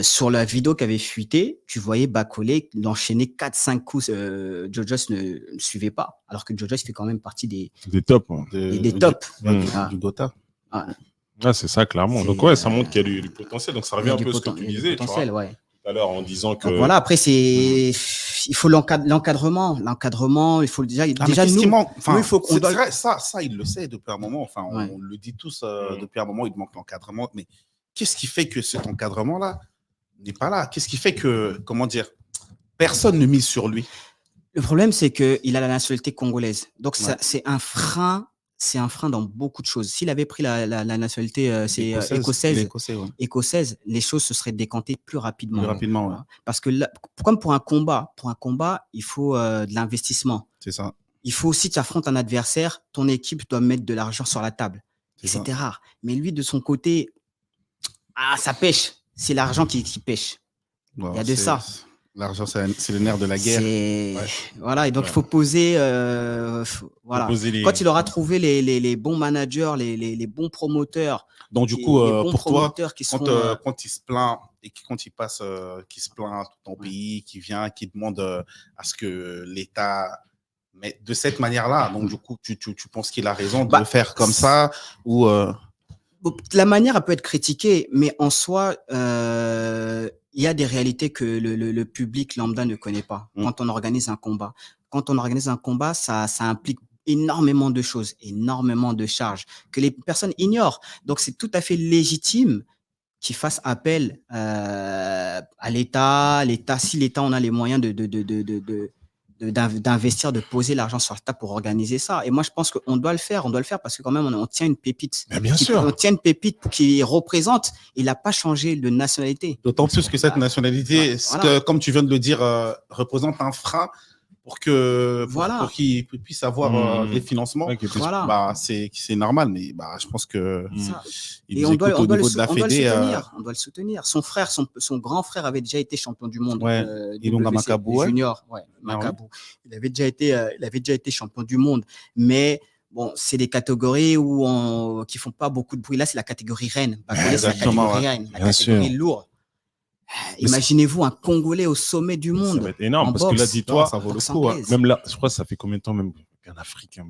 [SPEAKER 3] sur la vidéo qui avait fuité, tu voyais Bacolé l'enchaîner 4-5 coups. Joe Joyce ne suivait pas, alors que Joe Joyce fait quand même partie des
[SPEAKER 2] tops. Hein.
[SPEAKER 3] des tops.
[SPEAKER 1] Du Gotha.
[SPEAKER 2] Ah, c'est ça, clairement. Donc, ouais, ça montre qu'il y a du potentiel. Donc, ça revient un peu à ce que tu disais, tu vois,
[SPEAKER 3] ouais.
[SPEAKER 2] tout à l'heure, en disant que...
[SPEAKER 3] Donc, voilà, après, il faut l'encadrement. L'encadrement, il faut déjà nous, il faut qu'on doit...
[SPEAKER 1] ça, il le sait depuis un moment. Enfin, on le dit tous depuis un moment, il manque l'encadrement. Mais qu'est-ce qui fait que cet encadrement-là n'est pas là? Qu'est-ce qui fait que, comment dire, personne ne mise sur lui?
[SPEAKER 3] Le problème, c'est qu'il a la nationalité congolaise. Donc, c'est un frein. C'est un frein dans beaucoup de choses. S'il avait pris la nationalité écossaise, les choses se seraient décantées plus rapidement.
[SPEAKER 1] Ouais.
[SPEAKER 3] Parce que là, comme pour un combat, il faut de l'investissement.
[SPEAKER 1] C'est ça.
[SPEAKER 3] Il faut, si tu affrontes un adversaire, ton équipe doit mettre de l'argent sur la table. C'était rare. Mais lui, de son côté, ça pêche. C'est l'argent qui pêche. Il y a de ça.
[SPEAKER 1] L'argent, c'est le nerf de la guerre.
[SPEAKER 3] Voilà, et donc il faut poser. Voilà. Quand il aura trouvé les bons managers, les bons promoteurs.
[SPEAKER 1] Donc, du coup, pour toi, quand il se plaint et quand il passe, qui se plaint tout ton pays, qui vient, qui demande à ce que l'État. Mais de cette manière-là, donc du coup, tu penses qu'il a raison de le faire comme ça ou
[SPEAKER 3] La manière, elle peut être critiquée, mais en soi, il y a des réalités que le public lambda ne connaît pas quand on organise un combat. Quand on organise un combat, ça implique énormément de choses, énormément de charges que les personnes ignorent. Donc, c'est tout à fait légitime qu'ils fassent appel à l'État. Si l'État, on a les moyens d'investir, de poser l'argent sur la table pour organiser ça. Et moi, je pense qu'on doit le faire. On doit le faire parce que quand même, on tient une pépite.
[SPEAKER 2] Mais bien sûr.
[SPEAKER 3] On tient une pépite qui représente. Il n'a pas changé de nationalité.
[SPEAKER 1] D'autant plus que cette nationalité, comme tu viens de le dire, représente un frein pour qu'il puisse avoir des financements. C'est normal, mais je pense que
[SPEAKER 3] on doit le soutenir. Son frère, son grand frère avait déjà été champion du monde. Junior, Macabou. Il avait déjà été champion du monde, mais bon, c'est des catégories qui font pas beaucoup de bruit. Là, c'est la catégorie reine. C'est la catégorie reine, la catégorie lourde. Imaginez-vous un Congolais au sommet du monde.
[SPEAKER 2] Ça va être énorme parce que là, dis-toi, ça vaut le coup. Même là, je crois que ça fait combien de temps même qu'un Africain,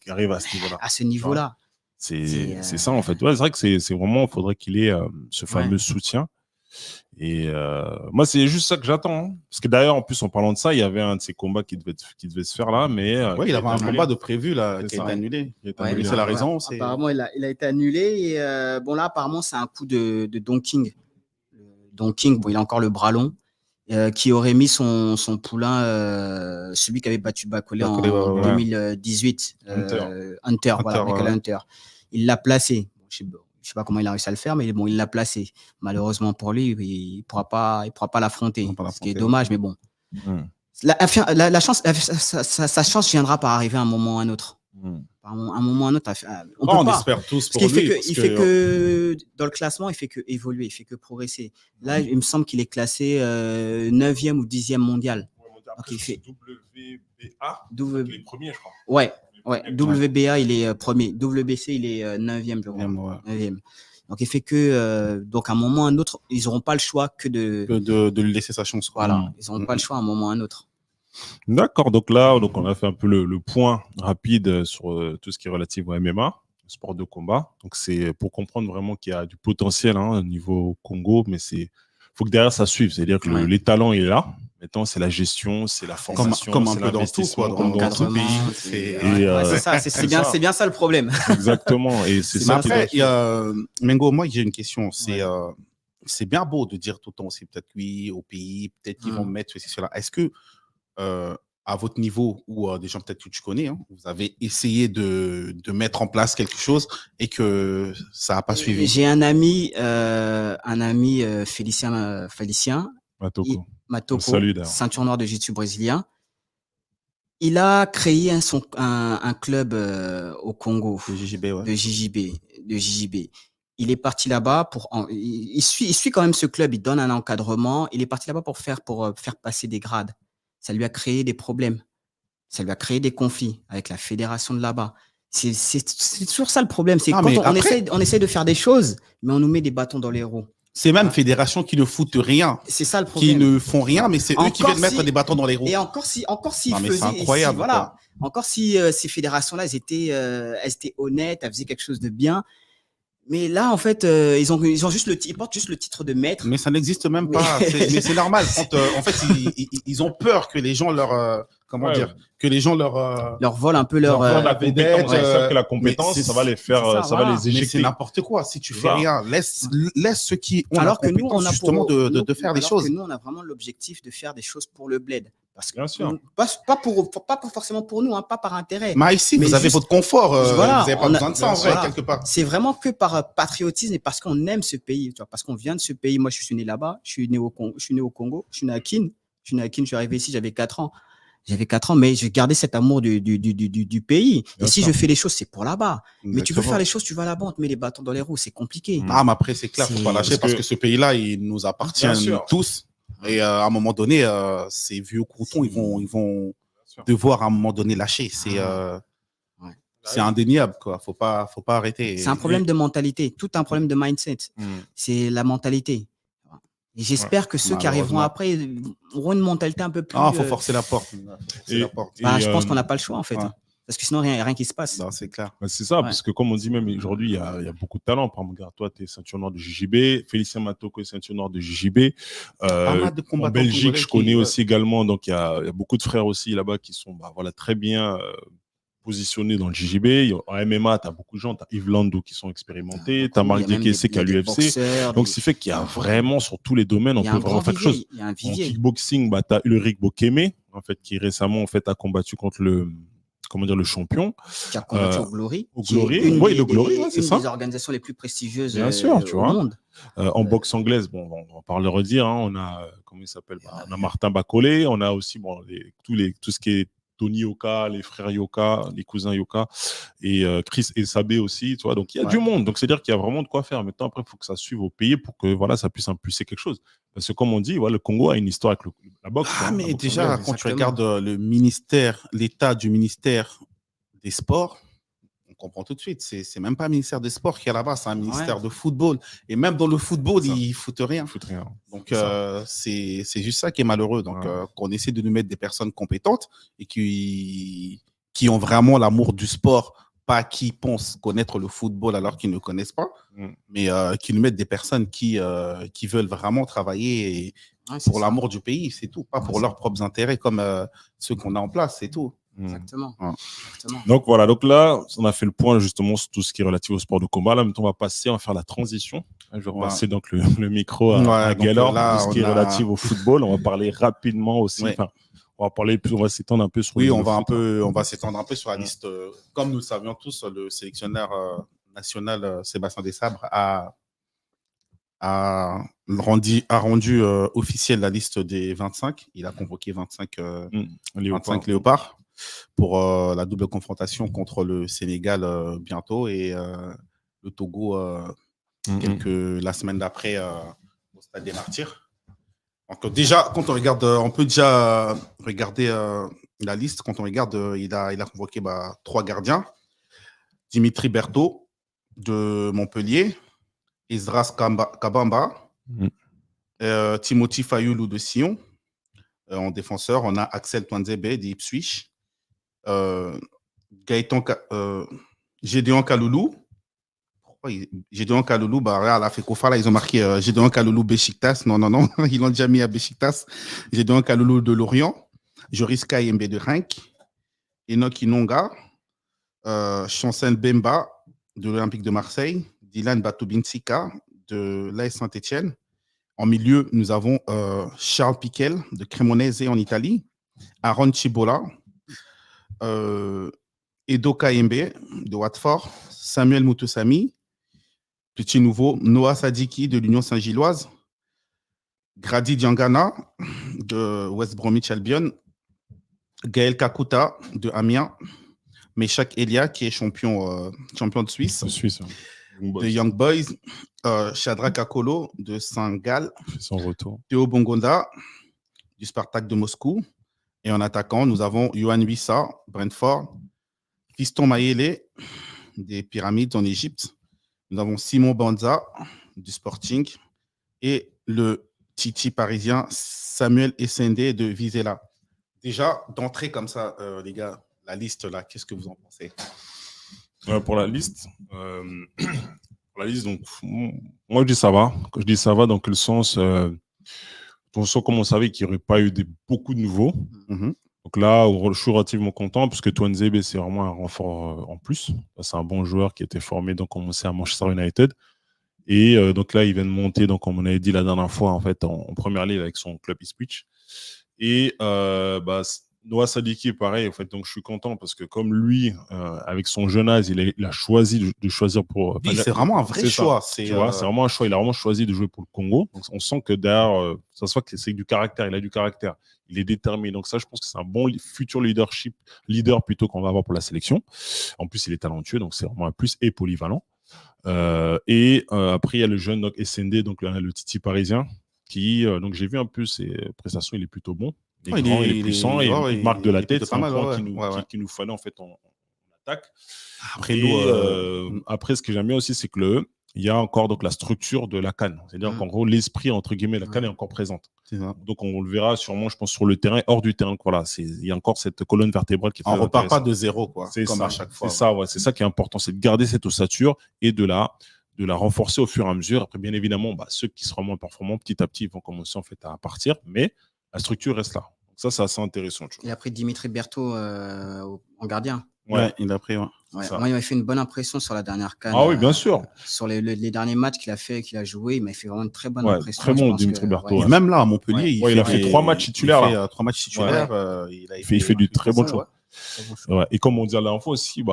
[SPEAKER 2] qui arrive à ce niveau-là.
[SPEAKER 3] À ce niveau-là.
[SPEAKER 2] C'est ça en fait. Ouais, c'est vrai que c'est vraiment, il faudrait qu'il ait ce fameux soutien. Et moi, c'est juste ça que j'attends. Hein. Parce que d'ailleurs, en plus, en parlant de ça, il y avait un de ces combats qui devait se faire là, mais
[SPEAKER 1] il y avait un combat de prévu là qui a été annulé. C'est la raison.
[SPEAKER 3] Apparemment, il a été annulé. Et bon là, apparemment, c'est un coup de Don King. Don King, bon, il a encore le bras long, qui aurait mis son poulain, celui qui avait battu Bacolé en 2018, Hunter. Il l'a placé. Je sais pas comment il a réussi à le faire, mais bon, il l'a placé. Malheureusement pour lui, il pourra pas l'affronter. Ce qui est dommage, mais bon. La chance, sa chance viendra par arriver à un moment ou à un autre. À un moment ou à un autre,
[SPEAKER 1] on espère tous pour lui.
[SPEAKER 3] Il fait que dans le classement, il fait que évoluer, il fait que progresser. Là, il me semble qu'il est classé 9e ou 10e mondial.
[SPEAKER 2] Donc, il fait WBA, il est premier, je crois.
[SPEAKER 3] Ouais. WBA, il est premier. WBC, il est 9e, je crois. 9e. Donc, il fait que, donc, à un moment ou à un autre, ils n'auront pas le choix que
[SPEAKER 1] de lui laisser sa chance.
[SPEAKER 3] Voilà. Ils n'auront pas le choix à un moment ou à un autre.
[SPEAKER 2] D'accord, donc là, on a fait un peu le point rapide sur tout ce qui est relatif au MMA, sport de combat. Donc c'est pour comprendre vraiment qu'il y a du potentiel au niveau Congo, mais faut que derrière ça suive, c'est-à-dire que les talents il est là. Maintenant, c'est la gestion, c'est la formation,
[SPEAKER 1] comme un peu dans tout, quoi, dans ce pays.
[SPEAKER 3] C'est bien ça le problème.
[SPEAKER 2] Exactement. Et c'est ça.
[SPEAKER 1] Après, Mengo, moi j'ai une question. C'est bien beau de dire tout le temps, c'est peut-être oui au pays, peut-être qu'ils vont mettre ceci, cela. Est-ce que à votre niveau ou des gens peut-être que tu connais, vous avez essayé de mettre en place quelque chose et que ça n'a pas suivi?
[SPEAKER 3] J'ai un ami Félicien Matoko, ceinture noire de jiu-jitsu brésilien. Il a créé un club au Congo de JJB. Il est parti là-bas il suit quand même ce club, il donne un encadrement. Il est parti là-bas pour faire passer des grades. Ça lui a créé des problèmes. Ça lui a créé des conflits avec la fédération de là-bas. C'est toujours ça le problème. C'est
[SPEAKER 1] Ah,
[SPEAKER 3] quand
[SPEAKER 1] mais
[SPEAKER 3] on
[SPEAKER 1] après-
[SPEAKER 3] essaie de faire des choses, mais on nous met des bâtons dans les roues.
[SPEAKER 1] C'est même
[SPEAKER 3] Ah.
[SPEAKER 1] fédérations qui ne foutent rien,
[SPEAKER 3] C'est ça le
[SPEAKER 1] qui
[SPEAKER 3] problème.
[SPEAKER 1] ne font rien, mais c'est eux qui
[SPEAKER 3] Encore
[SPEAKER 1] viennent mettre
[SPEAKER 3] si-
[SPEAKER 1] des bâtons dans les roues.
[SPEAKER 3] Et encore si
[SPEAKER 1] Non, mais c'est
[SPEAKER 3] faisaient,
[SPEAKER 1] incroyable,
[SPEAKER 3] voilà, encore si ces fédérations-là, elles étaient honnêtes, elles faisaient quelque chose de bien. Mais là, en fait, ils ont juste ils portent juste le titre de maître.
[SPEAKER 1] Mais ça n'existe même
[SPEAKER 3] Oui.
[SPEAKER 1] pas. Mais c'est normal. Quand, en fait, ils ont peur que les gens leur, comment
[SPEAKER 2] Ouais.
[SPEAKER 1] dire, que les gens leur,
[SPEAKER 3] Leur volent un peu leur.
[SPEAKER 1] Leur volent
[SPEAKER 2] la
[SPEAKER 1] vedette,
[SPEAKER 2] compétence, ils savent que la
[SPEAKER 1] mais
[SPEAKER 2] compétence,
[SPEAKER 1] c'est-
[SPEAKER 2] ça va les faire,
[SPEAKER 3] c'est ça,
[SPEAKER 2] ça
[SPEAKER 3] voilà.
[SPEAKER 2] va les
[SPEAKER 1] mais c'est
[SPEAKER 2] éjecter.
[SPEAKER 1] n'importe quoi. Si tu
[SPEAKER 2] C'est
[SPEAKER 1] fais
[SPEAKER 2] ça.
[SPEAKER 1] rien, laisse ceux qui ont
[SPEAKER 3] Alors
[SPEAKER 1] la
[SPEAKER 3] que nous,
[SPEAKER 1] compétence
[SPEAKER 3] on a
[SPEAKER 1] justement de faire les
[SPEAKER 3] alors
[SPEAKER 1] choses.
[SPEAKER 3] que nous, on a vraiment l'objectif de faire des choses pour le bled. Parce que
[SPEAKER 2] Bien sûr.
[SPEAKER 3] pas forcément pour nous, hein, pas par intérêt.
[SPEAKER 1] Mais ici,
[SPEAKER 3] Mais
[SPEAKER 1] vous avez
[SPEAKER 3] juste-
[SPEAKER 1] votre confort.
[SPEAKER 3] Voilà,
[SPEAKER 1] vous n'avez pas
[SPEAKER 3] on a-
[SPEAKER 1] besoin de ça en vrai,
[SPEAKER 3] voilà.
[SPEAKER 1] quelque part.
[SPEAKER 3] C'est vraiment que par patriotisme et parce qu'on aime ce pays, tu vois, parce qu'on vient de ce pays. Moi, je suis né là-bas, je suis né au Congo, je suis né à Kin. Je suis arrivé ici, j'avais 4 ans. J'avais 4 ans, mais j'ai gardé cet amour du pays.
[SPEAKER 2] Bien
[SPEAKER 3] Et si
[SPEAKER 2] sûr.
[SPEAKER 3] je fais les choses, c'est pour là-bas. Mais tu veux
[SPEAKER 1] Exactement.
[SPEAKER 3] faire les choses, tu vas là-bas, on te met les bâtons dans les roues, c'est compliqué.
[SPEAKER 2] Mm.
[SPEAKER 1] Ah, mais après, c'est clair, faut
[SPEAKER 3] C'est-
[SPEAKER 1] pas lâcher parce que ce pays-là, il nous appartient
[SPEAKER 2] Bien sûr.
[SPEAKER 1] tous. Et à un moment donné, ces vieux croutons, ils vont
[SPEAKER 2] sûr.
[SPEAKER 1] devoir à un moment donné lâcher. C'est
[SPEAKER 3] Ouais.
[SPEAKER 1] c'est indéniable, quoi. Faut pas arrêter.
[SPEAKER 3] C'est un problème de mentalité, tout un problème de mindset.
[SPEAKER 2] Mm.
[SPEAKER 3] C'est la mentalité. Et j'espère que ceux qui arriveront
[SPEAKER 1] Malheureusement.
[SPEAKER 3] après auront une mentalité un peu plus.
[SPEAKER 1] Ah, faut forcer la porte. Faut forcer
[SPEAKER 2] Et-
[SPEAKER 1] la porte.
[SPEAKER 3] Bah,
[SPEAKER 2] Et,
[SPEAKER 3] je pense qu'on n'a pas le choix en fait.
[SPEAKER 1] ouais.
[SPEAKER 3] Parce que sinon, rien qui se passe.
[SPEAKER 1] Non, c'est clair.
[SPEAKER 2] Bah, c'est ça,
[SPEAKER 3] Ouais.
[SPEAKER 2] parce que comme on dit même aujourd'hui, il y a beaucoup de talent. Par exemple, regarde, toi, tu es ceinture noire de JJB, Félicien Matoko est ceinture noire de JJB.
[SPEAKER 1] Pas mal de
[SPEAKER 2] En
[SPEAKER 1] combattants
[SPEAKER 2] Belgique,
[SPEAKER 1] congolais
[SPEAKER 2] je connais
[SPEAKER 1] qui-
[SPEAKER 2] aussi également, donc il y a beaucoup de frères aussi là-bas qui sont voilà, très bien positionnés dans le JJB. En MMA, tu as beaucoup de gens, tu as Yves Landou qui sont expérimentés, tu as Marc Diakessé qui est à l'UFC. Donc, ce fait qu'il y a vraiment sur tous les domaines, on
[SPEAKER 3] il y a
[SPEAKER 2] peut
[SPEAKER 3] un
[SPEAKER 2] vraiment
[SPEAKER 3] grand
[SPEAKER 2] faire quelque chose.
[SPEAKER 3] vivier. Il y a un
[SPEAKER 2] En
[SPEAKER 3] vivier.
[SPEAKER 2] kickboxing, bah, tu as Ulrich Bokeme, en fait, qui récemment en fait, a combattu contre le champion.
[SPEAKER 3] Qui a combattu au Glory.
[SPEAKER 2] au
[SPEAKER 3] qui est
[SPEAKER 2] Glory.
[SPEAKER 3] une
[SPEAKER 2] Oui,
[SPEAKER 3] des-
[SPEAKER 2] le Glory, ouais, c'est
[SPEAKER 3] une
[SPEAKER 2] ça.
[SPEAKER 3] des organisations les plus prestigieuses
[SPEAKER 2] Bien sûr, tu
[SPEAKER 3] au
[SPEAKER 2] vois.
[SPEAKER 3] monde.
[SPEAKER 2] En boxe anglaise, bon, on va pas le redire, hein, on a, comment il s'appelle, on a Martin Bacolé, on a aussi bon, tout ce qui est Tony Yoka, les frères Yoka, les cousins Yoka, et Chris et Sabé aussi, tu vois. Donc, il y a
[SPEAKER 3] Ouais.
[SPEAKER 2] du monde. Donc, c'est-à-dire qu'il y a vraiment de quoi faire. Maintenant, après, il faut que ça suive au pays pour que voilà, ça puisse impulser quelque chose. Parce que, comme on dit, voilà, le Congo a une histoire avec la boxe.
[SPEAKER 1] Ah,
[SPEAKER 2] hein,
[SPEAKER 1] mais
[SPEAKER 2] la boxe
[SPEAKER 1] déjà,
[SPEAKER 2] anglaise.
[SPEAKER 1] quand tu
[SPEAKER 3] exactement.
[SPEAKER 1] regardes l'état du ministère des Sports, on comprend tout de suite. C'est même pas un ministère des Sports qui est là-bas, c'est un ministère de football. Et même dans le football,
[SPEAKER 2] C'est ça.
[SPEAKER 1] ils foutent rien.
[SPEAKER 2] Foot rien.
[SPEAKER 1] Donc,
[SPEAKER 2] C'est ça.
[SPEAKER 1] c'est juste ça qui est malheureux. Donc,
[SPEAKER 2] Ouais.
[SPEAKER 1] qu'on essaie de nous mettre des personnes compétentes et qui ont vraiment l'amour du sport, pas qui pensent connaître le football alors qu'ils ne connaissent pas,
[SPEAKER 2] Mm.
[SPEAKER 1] mais qui nous mettent des personnes qui veulent vraiment travailler
[SPEAKER 3] Ouais, c'est
[SPEAKER 1] pour
[SPEAKER 3] ça.
[SPEAKER 1] l'amour du pays, c'est tout. Pas pour leurs propres intérêts comme ceux qu'on a en place, c'est tout.
[SPEAKER 2] Mm.
[SPEAKER 3] Exactement.
[SPEAKER 1] Ouais.
[SPEAKER 3] Exactement.
[SPEAKER 2] Donc voilà, donc là, on a fait le point justement sur tout ce qui est relatif au sport de combat. Là, maintenant, on va faire la transition. Je vais
[SPEAKER 1] Ouais.
[SPEAKER 2] repasser donc le micro à
[SPEAKER 1] Ouais, donc
[SPEAKER 2] Gaylor
[SPEAKER 1] là,
[SPEAKER 2] pour tout ce qui est
[SPEAKER 1] on a-
[SPEAKER 2] relatif au football. On va parler rapidement aussi.
[SPEAKER 1] Ouais.
[SPEAKER 2] Enfin, on va s'étendre un peu sur
[SPEAKER 1] Oui,
[SPEAKER 2] le
[SPEAKER 1] on va
[SPEAKER 2] foot.
[SPEAKER 1] on va s'étendre un peu sur la liste. Comme nous le savions tous, le sélectionneur national Sébastien Desabre a rendu officielle la liste des 25. Il a convoqué 25 léopards pour la double confrontation contre le Sénégal bientôt et le Togo la semaine d'après au Stade des Martyrs. Donc déjà, quand on regarde, on peut déjà regarder la liste. Quand on regarde, il a convoqué 3 gardiens. Dimitri Berthaud de Montpellier, Esdras Kabamba, Timothy Fayoulou de Sion. En défenseur, on a Axel Twanzebe d'Ipswich, Gédéon Kaloulou. Gédéon Kaloulou, à la FECOFA, là, ils ont marqué Gédéon Kaloulou Besiktas. Non, ils l'ont déjà mis à Besiktas. Gédéon Kaloulou de Lorient, Joris Kayembe de Rennes, Enoch Inonga, Chancel Bemba de l'Olympique de Marseille, Dylan Batubinsika de l'AS Saint-Etienne. En milieu, nous avons Charles Piquel de Cremonese en Italie, Aaron Chibola, Edo Kayembe de Watford, Samuel Moutoussamy, petit nouveau, Noah Sadiki de l'Union Saint-Gilloise, Grady Diangana de West Bromwich Albion, Gaël Kakuta de Amiens, Meshak Elia qui est champion de Suisse, de Young Boys, Shadrach Akolo de Saint-Gall,
[SPEAKER 2] son retour.
[SPEAKER 3] Ah,
[SPEAKER 1] Théo Bongonda du Spartak de Moscou, Et en attaquant, nous avons Yohan Wissa, Brentford, Fiston Mayele, des Pyramides en Égypte. Nous avons Simon Banza, du Sporting, et le Titi parisien Samuel Essende de Vizela. Déjà, d'entrée comme ça, les gars, la liste là, qu'est-ce que vous en pensez?
[SPEAKER 2] Pour la liste, donc, moi je dis ça va. Quand je dis ça va, dans quel sens comme on savait qu'il n'y aurait pas eu beaucoup de nouveaux. Donc là, je suis relativement content parce que Tuanzebe, c'est vraiment un renfort en plus. C'est un bon joueur qui était formé donc on sait à Manchester United. Et donc là, il vient de monter, donc comme on avait dit la dernière fois, en fait, en première ligue avec son club Ipswich. Et Noah Sadiki, pareil, en fait, donc je suis content parce que comme lui, avec son jeune âge, il a choisi de choisir pour.
[SPEAKER 1] Oui, c'est vraiment un vrai choix.
[SPEAKER 2] C'est vraiment un choix. Il a vraiment choisi de jouer pour le Congo. Donc on sent que derrière, ça se voit que c'est du caractère. Il a du caractère. Il est déterminé. Donc ça, je pense que c'est un bon futur leader plutôt qu'on va avoir pour la sélection. En plus, il est talentueux, donc c'est vraiment un plus et polyvalent. Après, il y a le jeune donc, SND, donc le Titi parisien, qui, donc j'ai vu un peu ses prestations, il est plutôt bon. Il est grand, il est puissant, il marque de la tête, c'est un point qu'il nous fallait en fait en attaque. Après, ce que j'aime bien aussi, c'est que il y a encore donc la structure de la CAN. C'est-à-dire qu'en gros, l'esprit, entre guillemets, la CAN est encore présente. Donc, on le verra sûrement, je pense, sur le terrain, hors du terrain. Voilà, il y a encore cette colonne vertébrale qui est
[SPEAKER 1] on ne repart pas de zéro, quoi, comme à chaque fois.
[SPEAKER 2] C'est ça qui est important, c'est de garder cette ossature et de la renforcer au fur et à mesure. Après, bien évidemment, ceux qui seront moins performants, petit à petit, vont commencer en fait à partir, mais la structure reste là. Donc ça, c'est assez intéressant.
[SPEAKER 3] Il a pris Dimitri Berthaud en gardien.
[SPEAKER 1] Ouais, il a pris.
[SPEAKER 3] Moi, il m'a fait une bonne impression sur la dernière CAN.
[SPEAKER 2] Ah oui, bien sûr.
[SPEAKER 3] Sur les derniers matchs qu'il a joué, il m'a fait vraiment une très bonne impression.
[SPEAKER 2] Très bon, Dimitri Berthaud.
[SPEAKER 1] Même là, à Montpellier,
[SPEAKER 2] il a fait 3 matchs titulaires.
[SPEAKER 1] 3 matchs titulaires.
[SPEAKER 2] Il fait du très bon choix. Et comme on dit à la dernière fois aussi,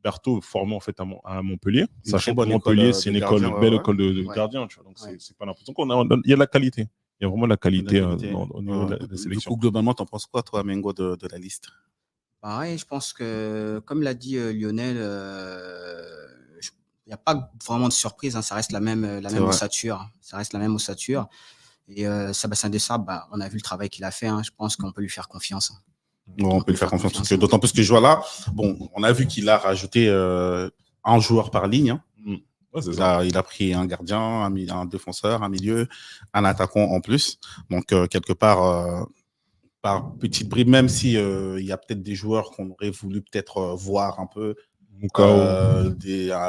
[SPEAKER 2] Berthaud formé en fait à Montpellier. Sachant que Montpellier, c'est une belle école de gardien. Donc, c'est pas n'importe quoi. Il y a de la qualité. Il y a vraiment de la qualité au niveau de la sélection.
[SPEAKER 1] Du coup, globalement, tu en penses quoi, toi, Mengo, de la liste?
[SPEAKER 3] Pareil, je pense que, comme l'a dit Lionel, il n'y a pas vraiment de surprise. Ça reste la même ossature. Ça reste la même ossature. Et Sébastien Desabre, on a vu le travail qu'il a fait. Je pense qu'on peut lui faire confiance.
[SPEAKER 1] On peut lui faire confiance. D'autant plus que je vois là, on a vu qu'il a rajouté un joueur par ligne. Il a pris un gardien, un défenseur, un milieu, un attaquant en plus. Donc, quelque part, par petite bribe, même si il y a peut-être des joueurs qu'on aurait voulu peut-être voir un peu.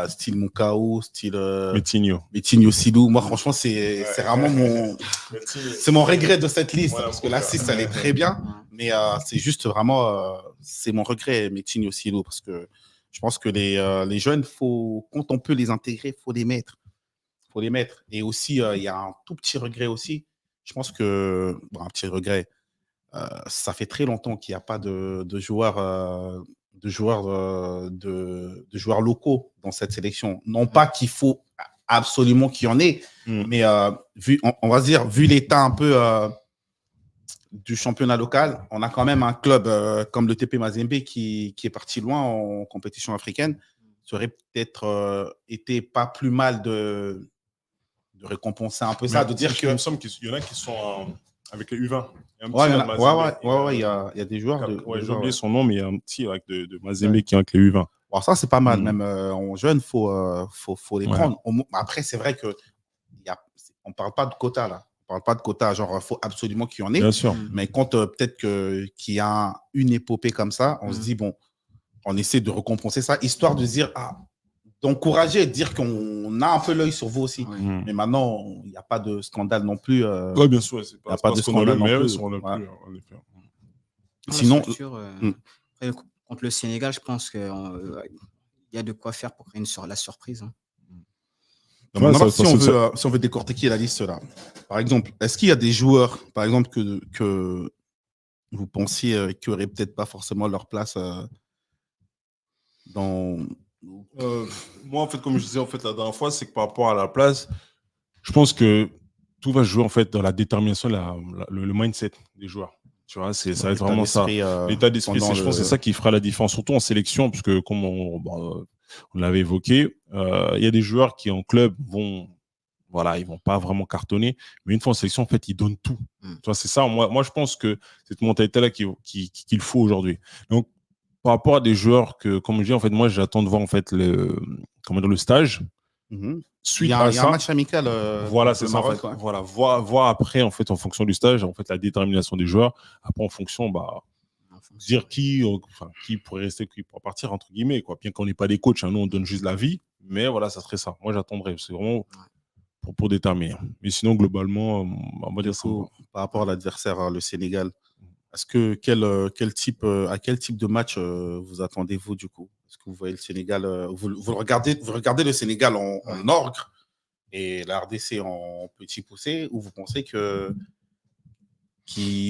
[SPEAKER 1] Style Mukau, style Metinho Silou. Moi, franchement, c'est vraiment mon regret de cette liste. Parce que la 6, elle est très bien. Mais c'est juste vraiment, c'est mon regret, Metinho Silou. Parce que je pense que les jeunes, quand on peut les intégrer, il faut les mettre. Et aussi, il y a un tout petit regret aussi. Je pense que, un petit regret, ça fait très longtemps qu'il n'y a pas de joueurs locaux dans cette sélection. Non pas qu'il faut absolument qu'il y en ait, mais on va dire, vu l'état un peu du championnat local, on a quand même un club comme le TP Mazembe qui est parti loin en compétition africaine. Ça aurait peut-être été pas plus mal de récompenser un peu ça, de dire que...
[SPEAKER 2] Il me semble qu'il y en a qui sont avec les U20.
[SPEAKER 1] Il y a des joueurs.
[SPEAKER 2] J'ai oublié son nom, mais il y a un petit de Mazembe qui est avec les U20.
[SPEAKER 1] Bon, ça, c'est pas mal. Même en jeune, il faut les prendre. Après, c'est vrai qu'on ne parle pas de quota, là. On ne parle pas de quota, genre, il faut absolument qu'il y en ait.
[SPEAKER 2] Bien sûr.
[SPEAKER 1] Mais quand peut-être qu'il y a une épopée comme ça, on se dit, on essaie de récompenser ça, histoire de dire, d'encourager, de dire qu'on a un peu l'œil sur vous aussi. Mais maintenant, il n'y a pas de scandale non plus.
[SPEAKER 2] Oui, bien sûr.
[SPEAKER 1] Il n'y a pas de scandale non plus.
[SPEAKER 3] Sinon, contre le Sénégal, je pense qu'il y a de quoi faire pour créer la surprise.
[SPEAKER 1] Si on veut décortiquer la liste là, par exemple, est-ce qu'il y a des joueurs, par exemple, que vous pensiez qui n'auraient peut-être pas forcément leur place dans...
[SPEAKER 2] Moi, en fait, comme je disais la dernière fois, c'est que par rapport à la place, je pense que tout va jouer en fait dans la détermination, le mindset des joueurs. Tu vois, ça va être vraiment ça. L'état d'esprit, je pense que c'est ça qui fera la différence, surtout en sélection, parce que comme on l'avait évoqué, il y a des joueurs qui en club vont voilà, ils vont pas vraiment cartonner. Mais une fois en sélection, en fait, ils donnent tout. Tu vois, c'est ça. Moi, je pense que cette mentalité-là qu'il faut aujourd'hui. Donc, par rapport à des joueurs que, comme je dis, en fait, moi, j'attends de voir en fait le stage. Suite
[SPEAKER 1] il y
[SPEAKER 2] à
[SPEAKER 1] a un
[SPEAKER 2] ça,
[SPEAKER 1] match amical
[SPEAKER 2] voilà,
[SPEAKER 1] contre
[SPEAKER 2] c'est
[SPEAKER 1] le
[SPEAKER 2] ça en
[SPEAKER 1] Maroc.
[SPEAKER 2] fait.
[SPEAKER 1] Ouais.
[SPEAKER 2] Voilà, voir après en fait en fonction du stage, en fait la détermination des joueurs. Après en fonction, dire qui pourrait rester, qui pourrait partir entre guillemets quoi. Bien qu'on n'ait pas des coachs, hein, nous on donne juste la vie, mais voilà, ça serait ça. Moi j'attendrais, c'est vraiment pour déterminer. Mais sinon globalement, on va dire ça.
[SPEAKER 1] Par rapport à l'adversaire, le Sénégal, est-ce que à quel type de match vous attendez-vous du coup? Est-ce que vous voyez le Sénégal, vous regardez le Sénégal en orgue et la RDC en petit poussé, ou vous pensez qu'il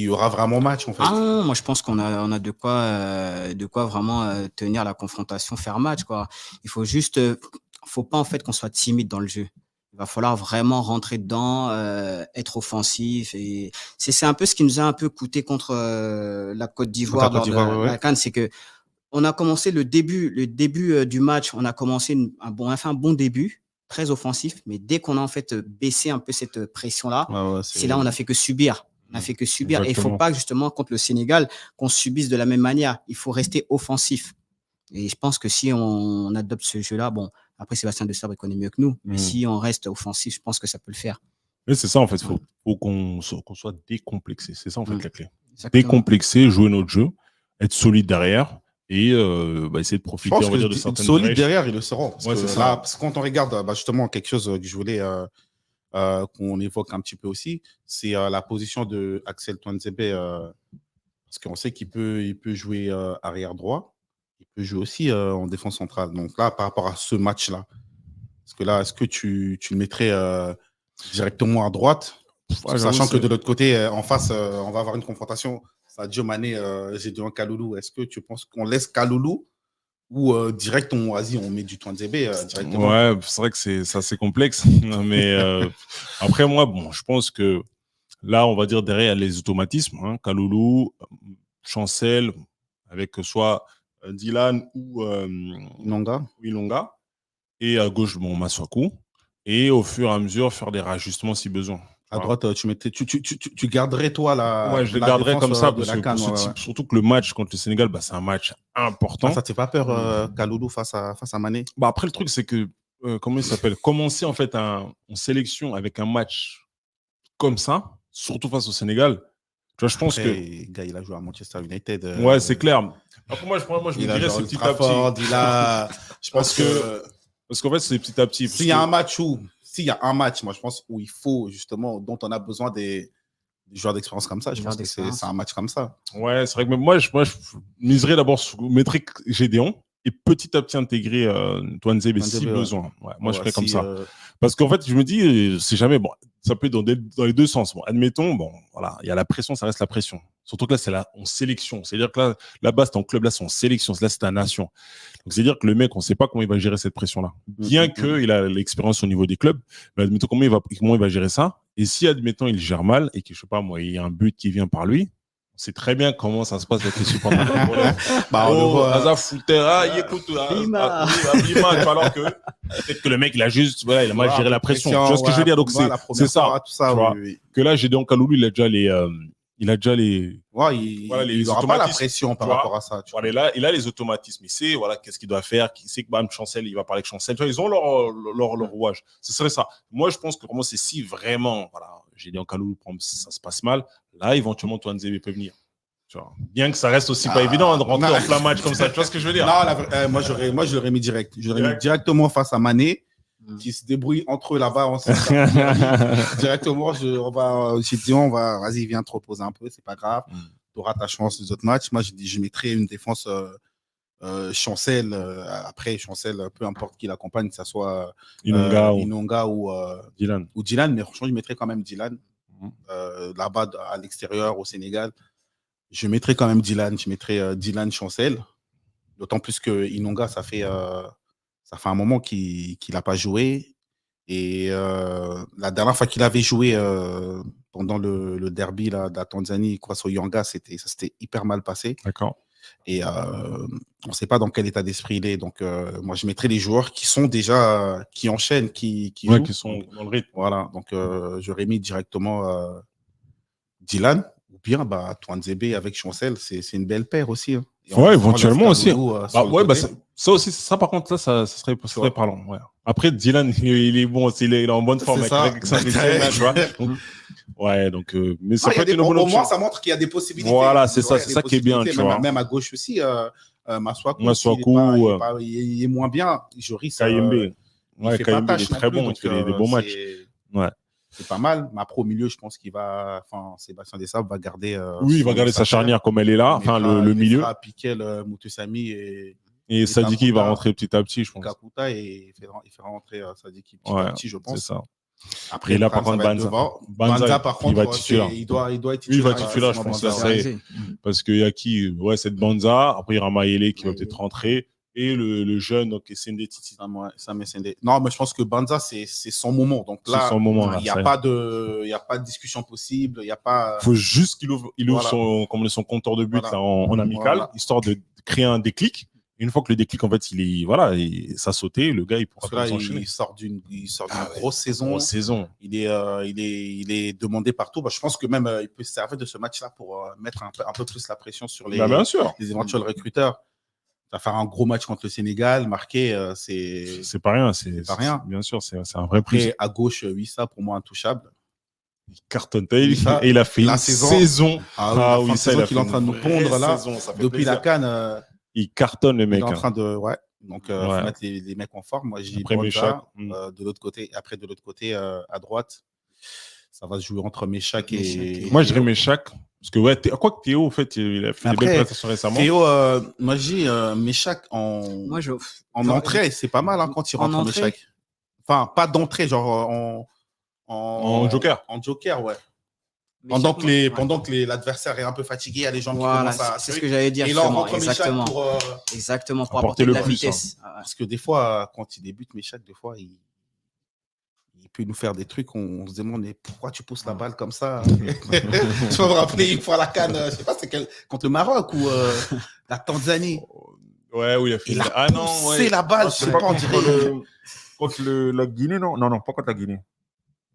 [SPEAKER 1] y aura vraiment match en fait?
[SPEAKER 3] Ah non, moi je pense qu'on a de quoi vraiment tenir la confrontation, faire match quoi. Il faut juste, faut pas en fait qu'on soit timide dans le jeu. Il va falloir vraiment rentrer dedans, être offensif, et c'est un peu ce qui nous a un peu coûté contre la Côte d'Ivoire lors de la CAN, c'est que on a commencé le début du match, on a commencé on a fait un bon début, très offensif, mais dès qu'on a en fait baissé un peu cette pression-là, c'est là on a fait que subir. On a fait que subir. Exactement. Et il ne faut pas justement contre le Sénégal qu'on subisse de la même manière. Il faut rester offensif. Et je pense que si on adopte ce jeu-là, bon, après Sébastien Desabre il connaît mieux que nous, mais si on reste offensif, je pense que ça peut le faire.
[SPEAKER 2] Mais c'est ça en fait, il faut qu'on soit décomplexé. C'est ça en fait la clé.
[SPEAKER 3] Exactement.
[SPEAKER 2] Décomplexé, jouer notre jeu, être solide derrière et essayer de profiter, on va dire, de certaines
[SPEAKER 1] solide
[SPEAKER 2] brèches.
[SPEAKER 1] derrière, ils le seront. Parce
[SPEAKER 2] Ouais,
[SPEAKER 1] que
[SPEAKER 2] c'est
[SPEAKER 1] là,
[SPEAKER 2] ça.
[SPEAKER 1] parce que quand on regarde justement quelque chose que je voulais qu'on évoque un petit peu aussi, c'est la position de Axel Tuanzebe, parce qu'on sait qu'il peut jouer arrière droit, il peut jouer aussi en défense centrale. Donc là, par rapport à ce match-là, parce que là, est-ce que tu le mettrais directement à droite, sachant que de l'autre côté, en face, on va avoir une confrontation, Sadio Mané, Gédéon Kaloulou. Est-ce que tu penses qu'on laisse Kaloulou ou direct, on met du Tuanzebe directement?
[SPEAKER 2] Ouais, c'est vrai que c'est assez complexe. Mais après, moi, je pense que là, on va dire derrière, il y a les automatismes. Hein, Kaloulou, Chancel, avec soit Dylan ou Ilonga. Et à gauche, Masuaku. Et au fur et à mesure, faire des réajustements si besoin.
[SPEAKER 1] À droite, tu garderais toi
[SPEAKER 2] Ouais, je le garderais comme ça, parce
[SPEAKER 1] que
[SPEAKER 2] surtout que le match contre le Sénégal, c'est un match important.
[SPEAKER 1] Ça ne te fait pas peur, Kaloulou face à Mané?
[SPEAKER 2] Après, le truc, c'est que, comment il s'appelle, commencer en fait en sélection avec un match comme ça, surtout face au Sénégal, tu vois, je pense que.
[SPEAKER 1] Le gars, il a joué à Manchester United.
[SPEAKER 2] Ouais, c'est clair. Après, moi, je me dirais c'est petit à petit.
[SPEAKER 1] Je pense que.
[SPEAKER 2] Parce qu'en fait, c'est petit à petit.
[SPEAKER 1] S'il y a un match, moi, je pense, où il faut, justement, dont on a besoin des joueurs d'expérience comme ça, je pense que c'est un match comme ça.
[SPEAKER 2] Ouais, c'est vrai que moi, je miserais d'abord mettrais Gédéon et petit à petit intégrer Tuanzebe si besoin. Ouais, moi, je ferais comme ça. Parce qu'en fait, je me dis, c'est jamais bon. Ça peut être dans les deux sens. Bon, admettons, voilà, il y a la pression, ça reste la pression. Surtout que là, c'est en sélection. C'est-à-dire que là-bas, c'est en club, là, c'est en sélection. Là, c'est ta nation. Donc, c'est-à-dire que le mec, on ne sait pas comment il va gérer cette pression-là. Bien qu'il a l'expérience au niveau des clubs, mais admettons comment il va gérer ça. Et si, admettons, il gère mal et que, je sais pas, moi, il y a un but qui vient par lui, on sait très bien comment ça se passe avec les supporters. Alors que peut-être que le mec, il a mal géré la pression. Tu vois ce que je veux dire? Donc, c'est ça. Que là, Gédéon Kaloulou, il a déjà les.
[SPEAKER 1] Il n'aura pas la pression par rapport à ça.
[SPEAKER 2] Voilà, il a les automatismes. Il sait qu'est-ce qu'il doit faire. Il sait que Chancel, il va parler avec Chancel. Tu vois, ils ont leur rouage. Ce serait ça. Moi, je pense que vraiment, c'est si vraiment, Gédéon Kaloulou, ça se passe mal. Là, éventuellement, Tuanzebe peut venir. Tu vois. Bien que ça reste aussi pas évident de rentrer en plein match comme ça. Tu vois ce que je veux dire?
[SPEAKER 1] Non, moi, je l'aurais mis direct. Je l'aurais mis directement face à Mané, qui se débrouille entre eux là-bas. Directement, vas-y, viens te reposer un peu, c'est pas grave. Tu auras ta chance des autres matchs. Moi, je mettrais une défense Chancel. Après, Chancel, peu importe qui l'accompagne, que ce soit Inonga ou Dylan. Mais franchement, je mettrais quand même Dylan là-bas à l'extérieur, au Sénégal. Je mettrais quand même Dylan. Je mettrais Dylan Chancel. D'autant plus que Inonga, ça fait un moment qu'il n'a pas joué. Et la dernière fois qu'il avait joué pendant le derby là, de la Tanzanie, Kwaso Yanga, ça s'était hyper mal passé.
[SPEAKER 2] D'accord.
[SPEAKER 1] Et on ne sait pas dans quel état d'esprit il est. Donc, moi, je mettrais les joueurs qui sont déjà, qui enchaînent, qui
[SPEAKER 2] Ouais,
[SPEAKER 1] jouent.
[SPEAKER 2] qui sont dans le rythme.
[SPEAKER 1] Voilà. Donc, j'aurais mis directement Dylan ou bien Touanzebe avec Chancel. C'est une belle paire aussi. Hein. Et
[SPEAKER 2] Ouais, éventuellement aussi.
[SPEAKER 1] Ouais,
[SPEAKER 2] ça aussi, ça par contre, ça serait parlant. Ouais. Après, Dylan, il est bon, il est en bonne forme avec Saint-Étienne, tu vois. Donc, ouais, donc, mais ça peut être une bonne option.
[SPEAKER 1] Au moins, ça montre qu'il y a des possibilités.
[SPEAKER 2] Voilà, c'est ça, c'est ça qui est bien, tu vois.
[SPEAKER 1] Même à gauche aussi,
[SPEAKER 2] Masuaku,
[SPEAKER 1] il est moins bien. Joris,
[SPEAKER 2] Kayembe. Ouais,
[SPEAKER 1] Kayembe,
[SPEAKER 2] il est très bon, il fait des bons matchs. Ouais.
[SPEAKER 1] C'est pas mal. Mais après, au milieu, je pense Sébastien Dessab va garder.
[SPEAKER 2] Oui, il va garder sa charnière comme elle est là, enfin, le milieu.
[SPEAKER 1] Il fera Piquel, Moutoussamy
[SPEAKER 2] et Sadiki va rentrer petit à petit, je pense.
[SPEAKER 1] Kakuta et il fera rentrer Sadiki petit à petit, je pense.
[SPEAKER 2] C'est ça.
[SPEAKER 1] Après,
[SPEAKER 2] et là, par contre, Banza,
[SPEAKER 1] par contre,
[SPEAKER 2] il va être titulaire.
[SPEAKER 1] Il doit être titulaire.
[SPEAKER 2] Oui, il va être titulaire, je pense. Parce qu'il y a qui? Ouais, c'est Banza. Après, il y aura Maïlé qui va peut-être rentrer. Et le jeune, donc Sende Titi.
[SPEAKER 1] Non, mais je pense que Banza, c'est son moment. Donc là, il n'y a pas de discussion possible. Il
[SPEAKER 2] faut juste qu'il ouvre son compteur de but là, en amical, histoire de créer un déclic. Une fois que le déclic, en fait, ça a sauté, le gars, il pourra s'enchaîner.
[SPEAKER 1] Il sort d'une grosse saison. Il est demandé partout. Je pense que même il peut se servir de ce match-là pour mettre un peu plus la pression sur les éventuels recruteurs. Ça va faire un gros match contre le Sénégal, marqué,
[SPEAKER 2] c'est pas rien. C'est pas rien. Bien sûr, c'est un vrai plus.
[SPEAKER 1] Et à gauche, Wissa, pour moi, intouchable.
[SPEAKER 2] Il cartonne. Et il a fait une saison.
[SPEAKER 1] Oui, ça, il est en train de nous pondre là. Depuis la CAN.
[SPEAKER 2] Il cartonne, le mec.
[SPEAKER 1] Il est en train de. Ouais. Donc, il faut mettre les mecs en forme. Moi, j'ai dit Méchac. De l'autre côté. Après, de l'autre côté, à droite, ça va se jouer entre Méchac et.
[SPEAKER 2] Moi, je dirais Méchac. Parce que, quoi que Théo, en fait, il a fait des belles prestations récemment.
[SPEAKER 1] Théo, moi, j'ai Méchac en entrée, c'est pas mal quand il rentre en Méchac. Enfin, pas d'entrée, genre en
[SPEAKER 2] joker.
[SPEAKER 1] En joker, ouais. Pendant que l'adversaire est un peu fatigué, il y a les gens qui commencent à.
[SPEAKER 3] C'est ce que j'allais dire.
[SPEAKER 1] Et là, on rentre Méchac
[SPEAKER 3] pour apporter de la vitesse.
[SPEAKER 1] Parce que des fois, quand il débute, Méchac, des fois, il peut nous faire des trucs, on se demande mais pourquoi tu pousses la balle comme ça. Je peux me rappeler une fois la CAN, je sais pas, c'est contre le Maroc ou la Tanzanie.
[SPEAKER 2] Ouais, oui,
[SPEAKER 1] il a poussé la balle, je sais pas, on dirait.
[SPEAKER 2] Contre la Guinée, non, pas contre la Guinée.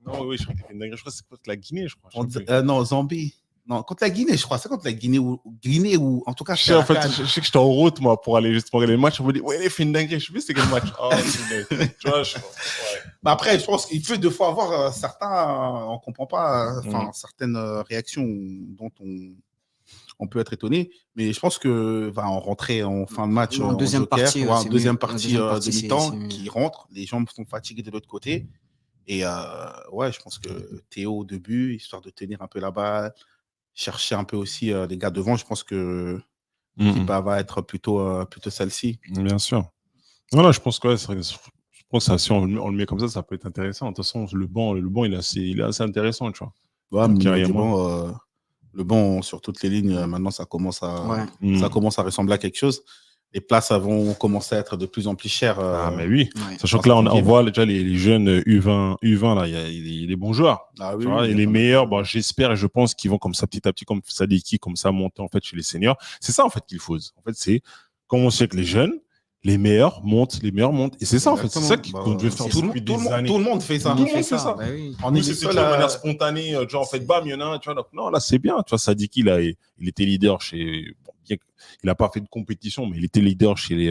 [SPEAKER 2] Non, oui, je crois que c'est contre la Guinée, je crois.
[SPEAKER 1] Non, Zambie. Non, contre la Guinée, je crois. C'est contre la Guinée ou en tout cas.
[SPEAKER 2] Je sais que j'étais en route, moi, pour aller juste regarder les matchs. Je me dis, ouais, il a fait une dinguerie. Je sais plus c'est quel match. Tu vois,
[SPEAKER 1] Mais après, je pense qu'il peut deux fois avoir certains, on comprend pas, certaines réactions dont on peut être étonné. Mais je pense que on rentrer en fin de match en deuxième partie de mi-temps qui rentre. Les jambes sont fatiguées de l'autre côté. Et je pense que Théo au début, histoire de tenir un peu la balle, chercher un peu aussi les gars devant, je pense que l'équipe va être plutôt celle-ci.
[SPEAKER 2] Bien sûr. Voilà, je pense que je pense que si on le met comme ça peut être intéressant. De toute façon, le banc il est assez intéressant, tu vois.
[SPEAKER 1] Ouais, le banc sur toutes les lignes, maintenant, ça commence à ressembler à quelque chose. Les places vont commencer à être de plus en plus chères.
[SPEAKER 2] Mais oui. Sachant que là, on voit déjà les jeunes U20 là, il y a des bons joueurs.
[SPEAKER 1] Oui,
[SPEAKER 2] et les meilleurs, j'espère et je pense qu'ils vont comme ça petit à petit, comme Sadiki, comme ça monter en fait chez les seniors. C'est ça en fait qu'il faut. En fait, c'est comme on sait que les jeunes, les meilleurs montent. Et c'est ça en fait. C'est ça qu'on devait faire depuis des années.
[SPEAKER 1] Tout le monde fait ça.
[SPEAKER 2] Tout le monde fait ça. On est de manière spontanée, genre en fait, bam, il y en a un, tu vois. Non, là, c'est bien. Tu vois, Sadiki, là, il était leader chez. Il n'a pas fait de compétition, mais il était leader chez les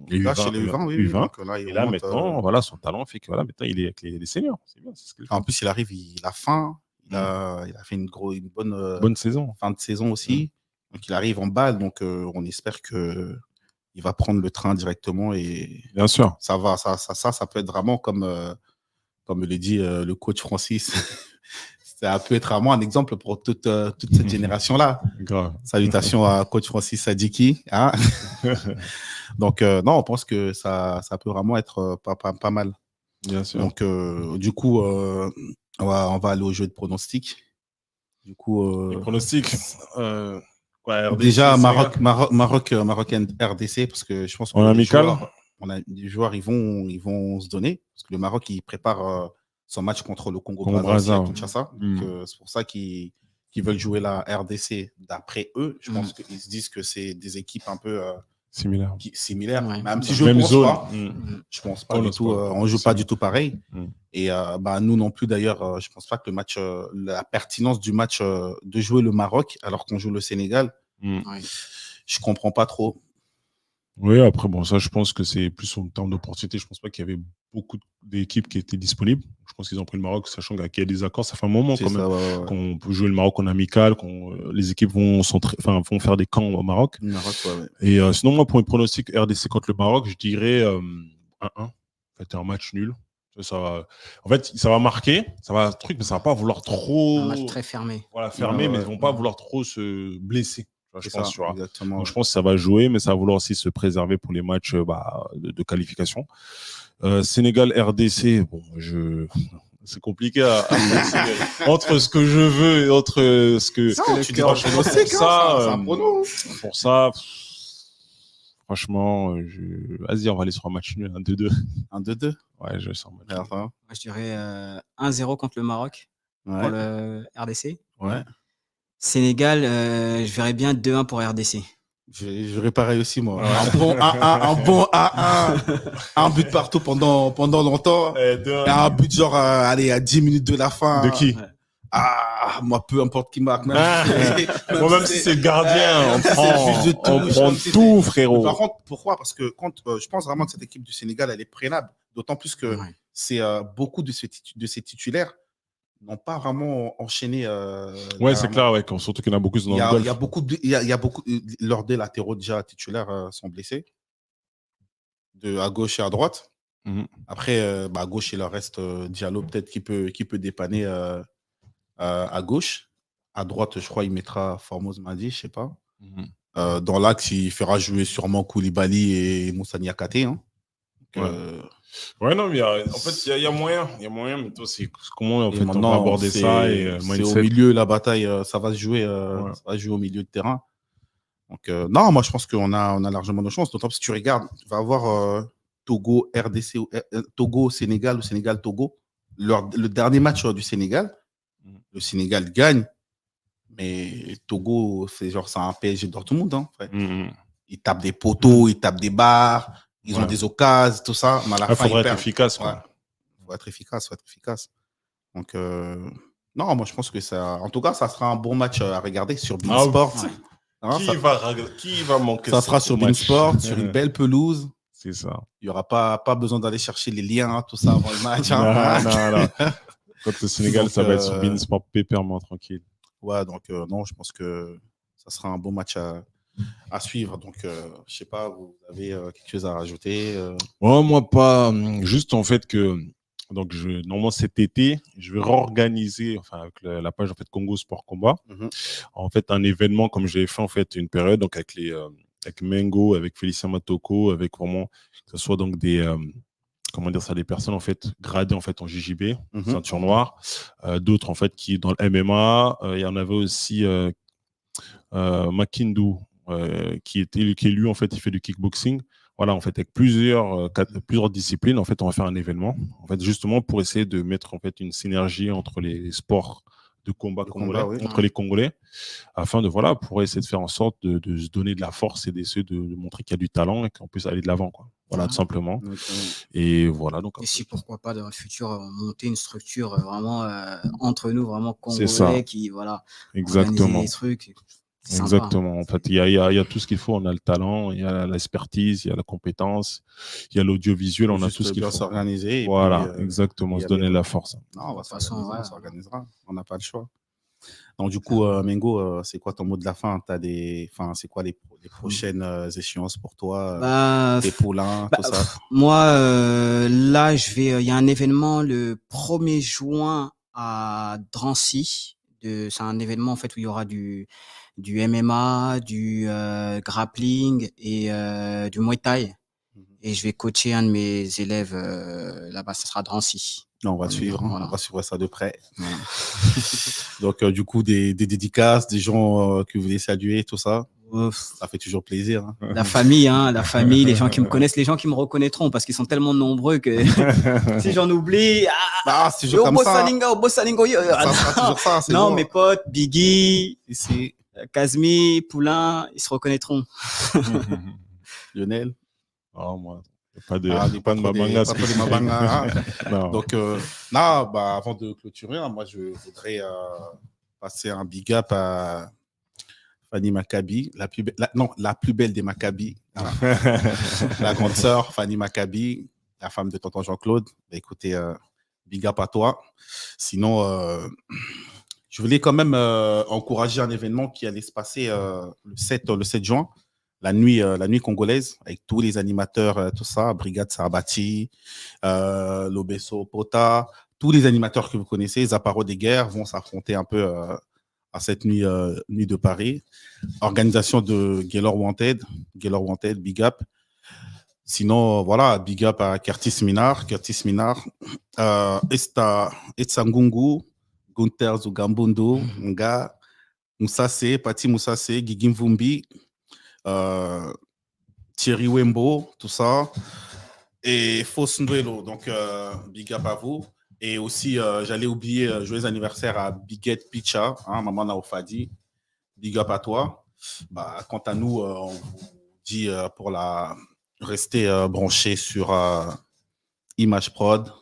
[SPEAKER 2] U20. Et là, maintenant, voilà, son talent fait que maintenant, il est avec les seniors. C'est bien.
[SPEAKER 1] En plus, il arrive, il a faim. Il a fait une
[SPEAKER 2] bonne saison.
[SPEAKER 1] Fin de saison aussi. Donc, il arrive en balle. Donc, on espère qu'il va prendre le train directement. Et
[SPEAKER 2] bien sûr.
[SPEAKER 1] Ça peut être vraiment comme le dit le coach Francis. Ça peut être vraiment un exemple pour toute cette génération-là.
[SPEAKER 2] Grave.
[SPEAKER 1] Salutations à coach Francis Sadiki. Hein. Donc, non, on pense que ça peut vraiment être pas mal.
[SPEAKER 2] Bien sûr.
[SPEAKER 1] Donc, du coup, on va aller au jeu de pronostics. Du coup,
[SPEAKER 2] les pronostics
[SPEAKER 1] RDC, déjà, Maroc RDC, parce que je pense qu'on
[SPEAKER 2] a
[SPEAKER 1] des joueurs, ils vont se donner. Parce que le Maroc, il prépare son match contre le Congo-Brazzaville à Kinshasa. C'est pour ça qu'il qui veulent jouer la RDC, d'après eux, je pense qu'ils se disent que c'est des équipes un peu similaires.
[SPEAKER 3] Ouais.
[SPEAKER 1] Même si je
[SPEAKER 2] Même
[SPEAKER 1] pense
[SPEAKER 2] zone.
[SPEAKER 1] pas. Je pense pas du tout. On joue
[SPEAKER 2] C'est
[SPEAKER 1] pas
[SPEAKER 2] vrai.
[SPEAKER 1] du tout pareil. Et nous non plus d'ailleurs. Je pense pas que le match, la pertinence du match de jouer le Maroc alors qu'on joue le Sénégal,
[SPEAKER 3] Ouais.
[SPEAKER 1] je comprends pas trop.
[SPEAKER 2] Oui, après, bon, ça, je pense que c'est plus en termes d'opportunité. Je pense pas qu'il y avait beaucoup d'équipes qui étaient disponibles. Je pense qu'ils ont pris le Maroc, sachant qu'il y a des accords. Ça fait un moment
[SPEAKER 1] C'est
[SPEAKER 2] quand même
[SPEAKER 1] ça, ouais.
[SPEAKER 2] qu'on peut jouer le Maroc en amical, les équipes vont faire des camps au Maroc.
[SPEAKER 1] Le Maroc, ouais.
[SPEAKER 2] Et sinon, moi, pour une pronostic RDC contre le Maroc, je dirais 1-1. En fait, un match nul. En fait, ça va marquer, ça va mais ça va pas vouloir trop.
[SPEAKER 3] Un match très fermé.
[SPEAKER 2] Voilà, fermé, mais ils vont pas
[SPEAKER 3] Ouais.
[SPEAKER 2] vouloir trop se blesser. Je
[SPEAKER 1] C'est
[SPEAKER 2] pense,
[SPEAKER 1] ça,
[SPEAKER 2] tu vois.
[SPEAKER 1] exactement.
[SPEAKER 2] Donc, je pense que ça va jouer, mais ça va vouloir aussi se préserver pour les matchs de qualification. Sénégal, RDC, bon, c'est compliqué à entre ce que je veux et entre ce que.
[SPEAKER 1] Non, tu dis pas
[SPEAKER 2] c'est
[SPEAKER 1] c'est un prono.
[SPEAKER 2] Pour ça, franchement, vas-y, on va aller sur un match nul, un 2-2.
[SPEAKER 1] Un 2-2.
[SPEAKER 2] Ouais, je vais sur un match nul.
[SPEAKER 1] Enfin,
[SPEAKER 3] Moi, je dirais 1-0 contre le Maroc pour
[SPEAKER 1] ouais.
[SPEAKER 3] le RDC.
[SPEAKER 1] Ouais.
[SPEAKER 3] Sénégal, je verrais bien 2-1 pour RDC.
[SPEAKER 1] Je verrais pareil aussi, moi.
[SPEAKER 2] Ouais.
[SPEAKER 1] Un bon 1-1. Un but partout pendant longtemps. Et un but genre, allez, à 10 minutes de la fin.
[SPEAKER 2] De qui?
[SPEAKER 3] Ouais.
[SPEAKER 1] Moi, peu importe qui marque. Même
[SPEAKER 2] Même si c'est le gardien, on prend
[SPEAKER 1] touche,
[SPEAKER 2] tout, frérot.
[SPEAKER 1] Par contre, pourquoi? Parce que je pense vraiment que cette équipe du Sénégal, elle est prénable. D'autant plus que c'est beaucoup de ces titulaires n'ont pas vraiment enchaîné.
[SPEAKER 2] Ouais, c'est clair, ouais, surtout qu'il y en a beaucoup dans le golf.
[SPEAKER 1] Il y a beaucoup, leurs deux latéraux déjà titulaires sont blessés, à gauche et à droite. Après, à gauche, il leur reste Diallo, peut-être qui peut dépanner à gauche. À droite, je crois, il mettra Formose Madi, je sais pas. Dans l'axe, il fera jouer sûrement Koulibaly et Moussa Niakate. Hein.
[SPEAKER 2] Ouais, non, mais en fait, il y a moyen. Il y a moyen, mais toi, c'est comment on va aborder ça et
[SPEAKER 1] c'est au milieu, la bataille, ça va se jouer, ça va jouer au milieu de terrain. Donc, non, moi, je pense qu'on a largement nos chances. D'autant que si tu regardes, tu vas avoir Togo, RDC, Togo, Sénégal ou Sénégal, Togo. Le dernier match du Sénégal, le Sénégal gagne, mais Togo, c'est un PSG Dortmund. Hein, ils tapent des poteaux, ils tapent des barres. Ils ont des occasions, tout ça. Mais à la fin,
[SPEAKER 2] faudrait être efficace.
[SPEAKER 1] Ouais. Faut être efficace. Donc, non, moi, je pense que ça. En tout cas, ça sera un bon match à regarder sur Beansport.
[SPEAKER 2] Qui va manquer
[SPEAKER 1] ça sera sur Beansport, sur une belle pelouse.
[SPEAKER 2] C'est ça.
[SPEAKER 1] Il n'y aura pas besoin d'aller chercher les liens, tout ça avant le match.
[SPEAKER 2] Non. Quand le Sénégal, donc, ça va être sur Beansport pépèrement tranquille.
[SPEAKER 1] Ouais, donc, non, je pense que ça sera un bon match à suivre. Donc, je sais pas, vous avez quelque chose à rajouter
[SPEAKER 2] moi, pas. Juste en fait que donc normalement cet été, je vais réorganiser, avec la page en fait Congo Sport Combat, en fait un événement comme j'ai fait en fait une période donc avec Mengo, avec Félicien Matoko, avec vraiment que ce soit donc des des personnes en fait gradées en fait en JJB, ceinture noire, d'autres en fait qui dans le MMA, il y en avait aussi Makindu. Qui est lui en fait il fait du kickboxing, voilà, en fait avec plusieurs disciplines. En fait on va faire un événement en fait justement pour essayer de mettre en fait une synergie entre les sports de combat congolais, entre les Congolais, afin de pour essayer de faire en sorte de se donner de la force et d'essayer de montrer qu'il y a du talent et qu'on puisse aller de l'avant, quoi. Voilà, tout simplement. Et voilà, donc
[SPEAKER 3] et si pourquoi pas dans le futur monter une structure vraiment entre nous, vraiment congolais, qui
[SPEAKER 2] exactement
[SPEAKER 3] des trucs.
[SPEAKER 2] Exactement. En fait, il y a tout ce qu'il faut. On a le talent, il y a l'expertise, il y a la compétence, il y a l'audiovisuel, on a tout ce qu'il faut.
[SPEAKER 1] S'organiser.
[SPEAKER 2] Voilà, exactement, se donner la force.
[SPEAKER 1] Non, de toute façon, on s'organisera. On n'a pas le choix. Donc, du coup, Mengo, c'est quoi ton mot de la fin? C'est quoi les prochaines échéances pour toi? Tes poulains, tout ça?
[SPEAKER 3] Moi, là, il y a un événement le 1er juin à Drancy. C'est un événement en fait où il y aura du MMA, du grappling et du Muay Thai. Et je vais coacher un de mes élèves là-bas, ça sera Drancy.
[SPEAKER 1] On va suivre, on va suivre ça de près. Donc, du coup, des dédicaces, des gens que vous voulez saluer, tout ça. Ça fait toujours plaisir. Hein.
[SPEAKER 3] La famille, les gens qui me connaissent, les gens qui me reconnaîtront parce qu'ils sont tellement nombreux que si j'en oublie,
[SPEAKER 1] c'est toujours comme ça.
[SPEAKER 3] Toujours ça. Non, mes potes, Biggie, Kazmi, Poulain, ils se reconnaîtront.
[SPEAKER 1] Lionel.
[SPEAKER 2] Moi. Pas de Mabanga.
[SPEAKER 1] Donc, avant de clôturer, moi, je voudrais passer un big up à Fanny Maccabi, la plus belle des Maccabi. La grande sœur, Fanny Maccabi, la femme de tonton Jean-Claude. Bah, écoutez, big up à toi. Sinon, je voulais quand même encourager un événement qui allait se passer le 7 juin. La nuit congolaise, avec tous les animateurs, tout ça, Brigade Sarabati, Lobesso Pota, tous les animateurs que vous connaissez, Zaparo des Guerres, vont s'affronter un peu à cette nuit de Paris. Organisation de Gaylor Wanted, big up. Sinon, voilà, big up à Curtis Minard, Etsangungu, Gunther Zugambundo, Nga, Moussase, Pati Moussase, Guigui Mvumbi, Thierry Wembo, tout ça, et Fos Nduelo. Donc, big up à vous. Et aussi, j'allais oublier joyeux anniversaire à Biguette Picha, Maman Naofadi. Big up à toi. Quant à nous, on vous dit pour rester branché sur Image Prod,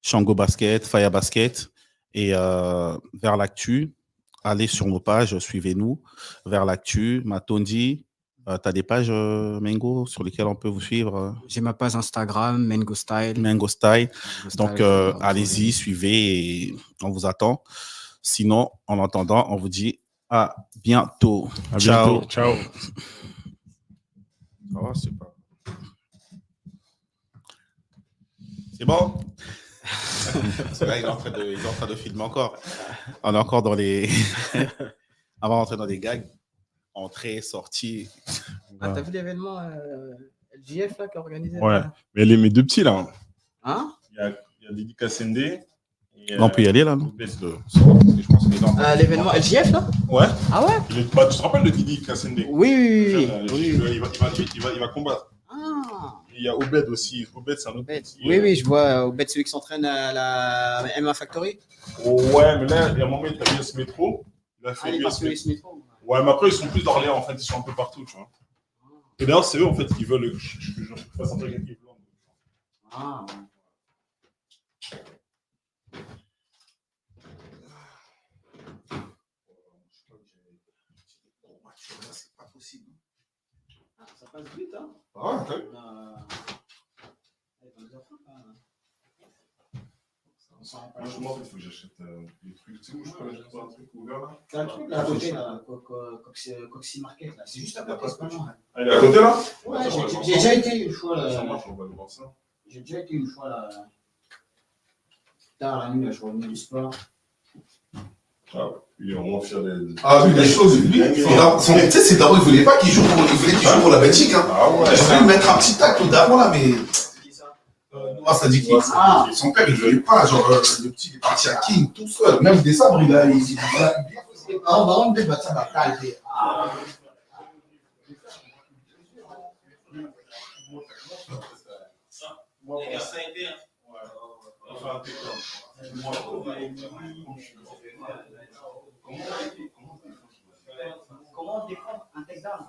[SPEAKER 1] Shango Basket, Faya Basket, et vers l'actu. Allez sur nos pages, suivez-nous. Vers l'actu, Matondi. Tu as des pages, Mengo, sur lesquelles on peut vous suivre?
[SPEAKER 3] J'ai ma page Instagram, Mengo Style.
[SPEAKER 1] Donc, allez-y, suivez et on vous attend. Sinon, en attendant, on vous dit à bientôt.
[SPEAKER 2] Ciao.
[SPEAKER 1] C'est bon? Là, il est en train de filmer encore. On est encore dans les... On va rentrer dans des gags. Entrée, sortie.
[SPEAKER 3] T'as vu l'événement LGF là qui a organisé?
[SPEAKER 2] Ouais, mais mes deux petits là.
[SPEAKER 3] Hein?
[SPEAKER 2] Il y a Didi Kassende.
[SPEAKER 1] On peut y aller là, non?
[SPEAKER 3] L'événement LGF là?
[SPEAKER 2] Ouais.
[SPEAKER 3] Ah ouais?
[SPEAKER 2] Tu te rappelles de Didi Kassende?
[SPEAKER 3] Oui.
[SPEAKER 2] Il va combattre. Il y a Obed aussi. Obed, c'est un autre petit.
[SPEAKER 3] Oui, je vois Obed, celui qui s'entraîne à la MMA Factory.
[SPEAKER 2] Ouais, mais là, il y a un moment, il a mis ce métro. Il a fait
[SPEAKER 3] US Métro.
[SPEAKER 2] Ouais, mais après, ils sont plus d'Orléans, en fait. Ils sont un peu partout, tu vois. Et d'ailleurs, c'est eux, en fait, qui veulent que je fasse un truc avec Yves Blanc.
[SPEAKER 3] Ah.
[SPEAKER 1] C'est pas possible.
[SPEAKER 3] Ça passe vite, hein?
[SPEAKER 1] Ah, ok.
[SPEAKER 2] Moi, je pense qu'il faut que j'achète des trucs. Tu sais où je peux acheter un truc ouvert là?
[SPEAKER 3] C'est un truc là à côté, là, Coxy Market, là. C'est juste à côté, c'est pas loin.
[SPEAKER 2] Ah, il est à côté là?
[SPEAKER 3] Ouais, j'ai déjà été une fois là.
[SPEAKER 2] Ça marche, on va aller voir ça.
[SPEAKER 3] J'ai déjà été une fois là. Tard la nuit, là, je revenais du sport.
[SPEAKER 2] Ah ouais, il est vraiment fier des.
[SPEAKER 4] Ah oui, les choses, lui. Tu sais, c'est Daro, il voulait pas qu'il joue pour la Belgique. Hein.
[SPEAKER 2] Ah ouais.
[SPEAKER 4] Je voulais lui mettre un petit tacle Daro là, mais. Noah Sadiki. Son père, il ne voulait pas. Genre, le petit, il est parti à King tout seul. Même des sabres, il a.
[SPEAKER 3] Baron de Batsa Bakal. Comment défendre un takedown?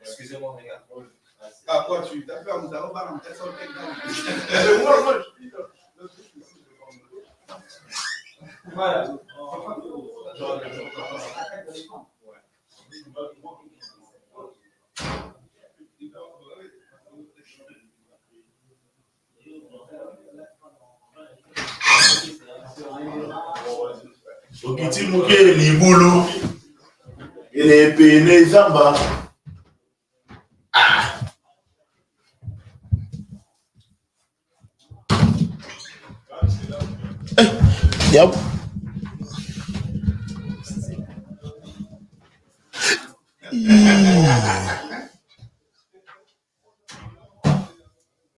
[SPEAKER 4] Excusez-moi, les gars. Ah, quoi, tu t'as peur, nous allons balancer sur le takedown. Moi, voilà.
[SPEAKER 5] Okiti muke libulu ene pene zamba. Yep.